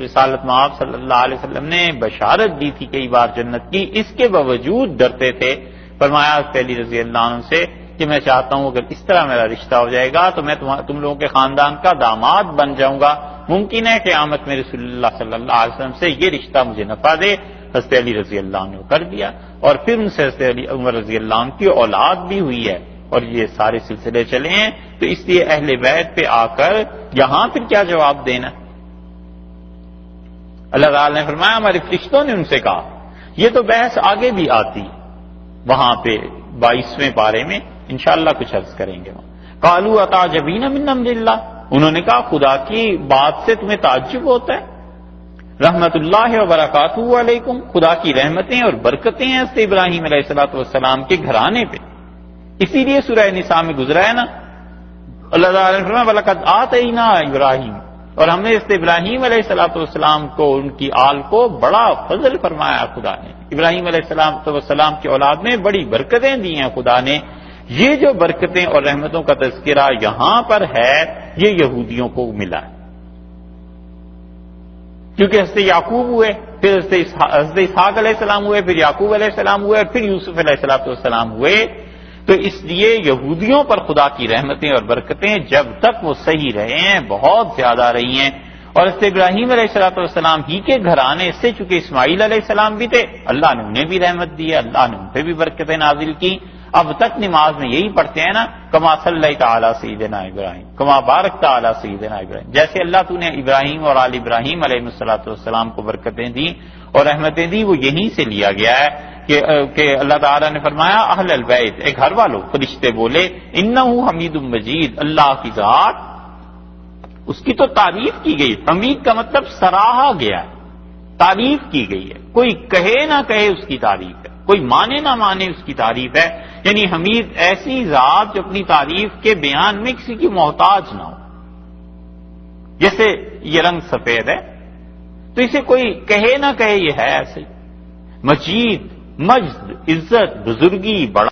رسالت مآب صلی اللہ علیہ وسلم نے بشارت دی تھی کئی بار جنت کی، اس کے باوجود ڈرتے تھے. فرمایا علی رضی اللہ عنہ سے کہ میں چاہتا ہوں اگر اس طرح میرا رشتہ ہو جائے گا تو میں تم لوگوں کے خاندان کا داماد بن جاؤں گا، ممکن ہے قیامت میں رسول اللہ صلی اللہ علیہ وسلم سے یہ رشتہ مجھے نفع دے. حضرت علی رضی اللہ عنہ نے کر دیا، اور پھر ان سے حضرت عمر رضی اللہ عنہ کی اولاد بھی ہوئی ہے، اور یہ سارے سلسلے چلے ہیں. تو اس لیے اہل بیت پہ آ کر یہاں پھر کیا جواب دینا؟ اللہ تعالی نے فرمایا ہمارے فرشتوں نے ان سے کہا، یہ تو بحث آگے بھی آتی وہاں پہ 22ویں پارے میں انشاءاللہ کچھ عرض کریں گے. قالوا اتعجبین من امر اللہ، انہوں نے کہا خدا کی بات سے تمہیں تعجب ہوتا ہے؟ رحمت اللہ وبرکاتہ علیکم، خدا کی رحمتیں اور برکتیں ہیں حضرت ابراہیم علیہ الصلوۃ والسلام کے گھرانے پہ. اسی لیے سورہ نساء میں گزرا ہے نا، اللہ تعالیٰ نے فرمایا وَلَقَدْ آتَيْنَا ابراہیم، اور ہم نے حضرت ابراہیم علیہ الصلوۃ والسلام کو ان کی آل کو بڑا فضل فرمایا خدا نے. ابراہیم علیہ السلام کی اولاد میں بڑی برکتیں دی ہیں خدا نے. یہ جو برکتیں اور رحمتوں کا تذکرہ یہاں پر ہے یہ یہودیوں کو ملا ہے، کیونکہ حضرت یعقوب ہوئے، پھر حضرت اسحاق علیہ السلام ہوئے، پھر یعقوب علیہ السلام ہوئے، پھر یوسف علیہ السلام ہوئے. تو اس لیے یہودیوں پر خدا کی رحمتیں اور برکتیں جب تک وہ صحیح رہے ہیں بہت زیادہ رہی ہیں. اور حضرت ابراہیم علیہ السلام ہی کے گھرانے سے چونکہ اسماعیل علیہ السلام بھی تھے، اللہ نے انہیں بھی رحمت دی، اللہ نے ان پہ بھی برکتیں نازل کی. اب تک نماز میں یہی پڑھتے ہیں نا، کما صلیت علی سیدنا ابراہیم کما بارکت علی سیدنا ابراہیم، جیسے اللہ تو نے ابراہیم اور آل ابراہیم علیہ السلام کو برکتیں دی اور رحمتیں دی، وہ یہیں سے لیا گیا ہے کہ اللہ تعالیٰ نے فرمایا اہل البیت، ایک گھر والوں. فرشتے بولے انہ حمید مجید، اللہ کی ذات اس کی تو تعریف کی گئی. حمید کا مطلب سراہا گیا ہے، تعریف کی گئی ہے. کوئی کہے نہ کہے اس کی تعریف ہے، کوئی مانے نہ مانے اس کی تعریف ہے. یعنی حمید ایسی ذات جو اپنی تعریف کے بیان میں کسی کی محتاج نہ ہو. جیسے یہ رنگ سفید ہے تو اسے کوئی کہے نہ کہے یہ ہے ایسے. مجید، مجد، عزت، بزرگی، بڑا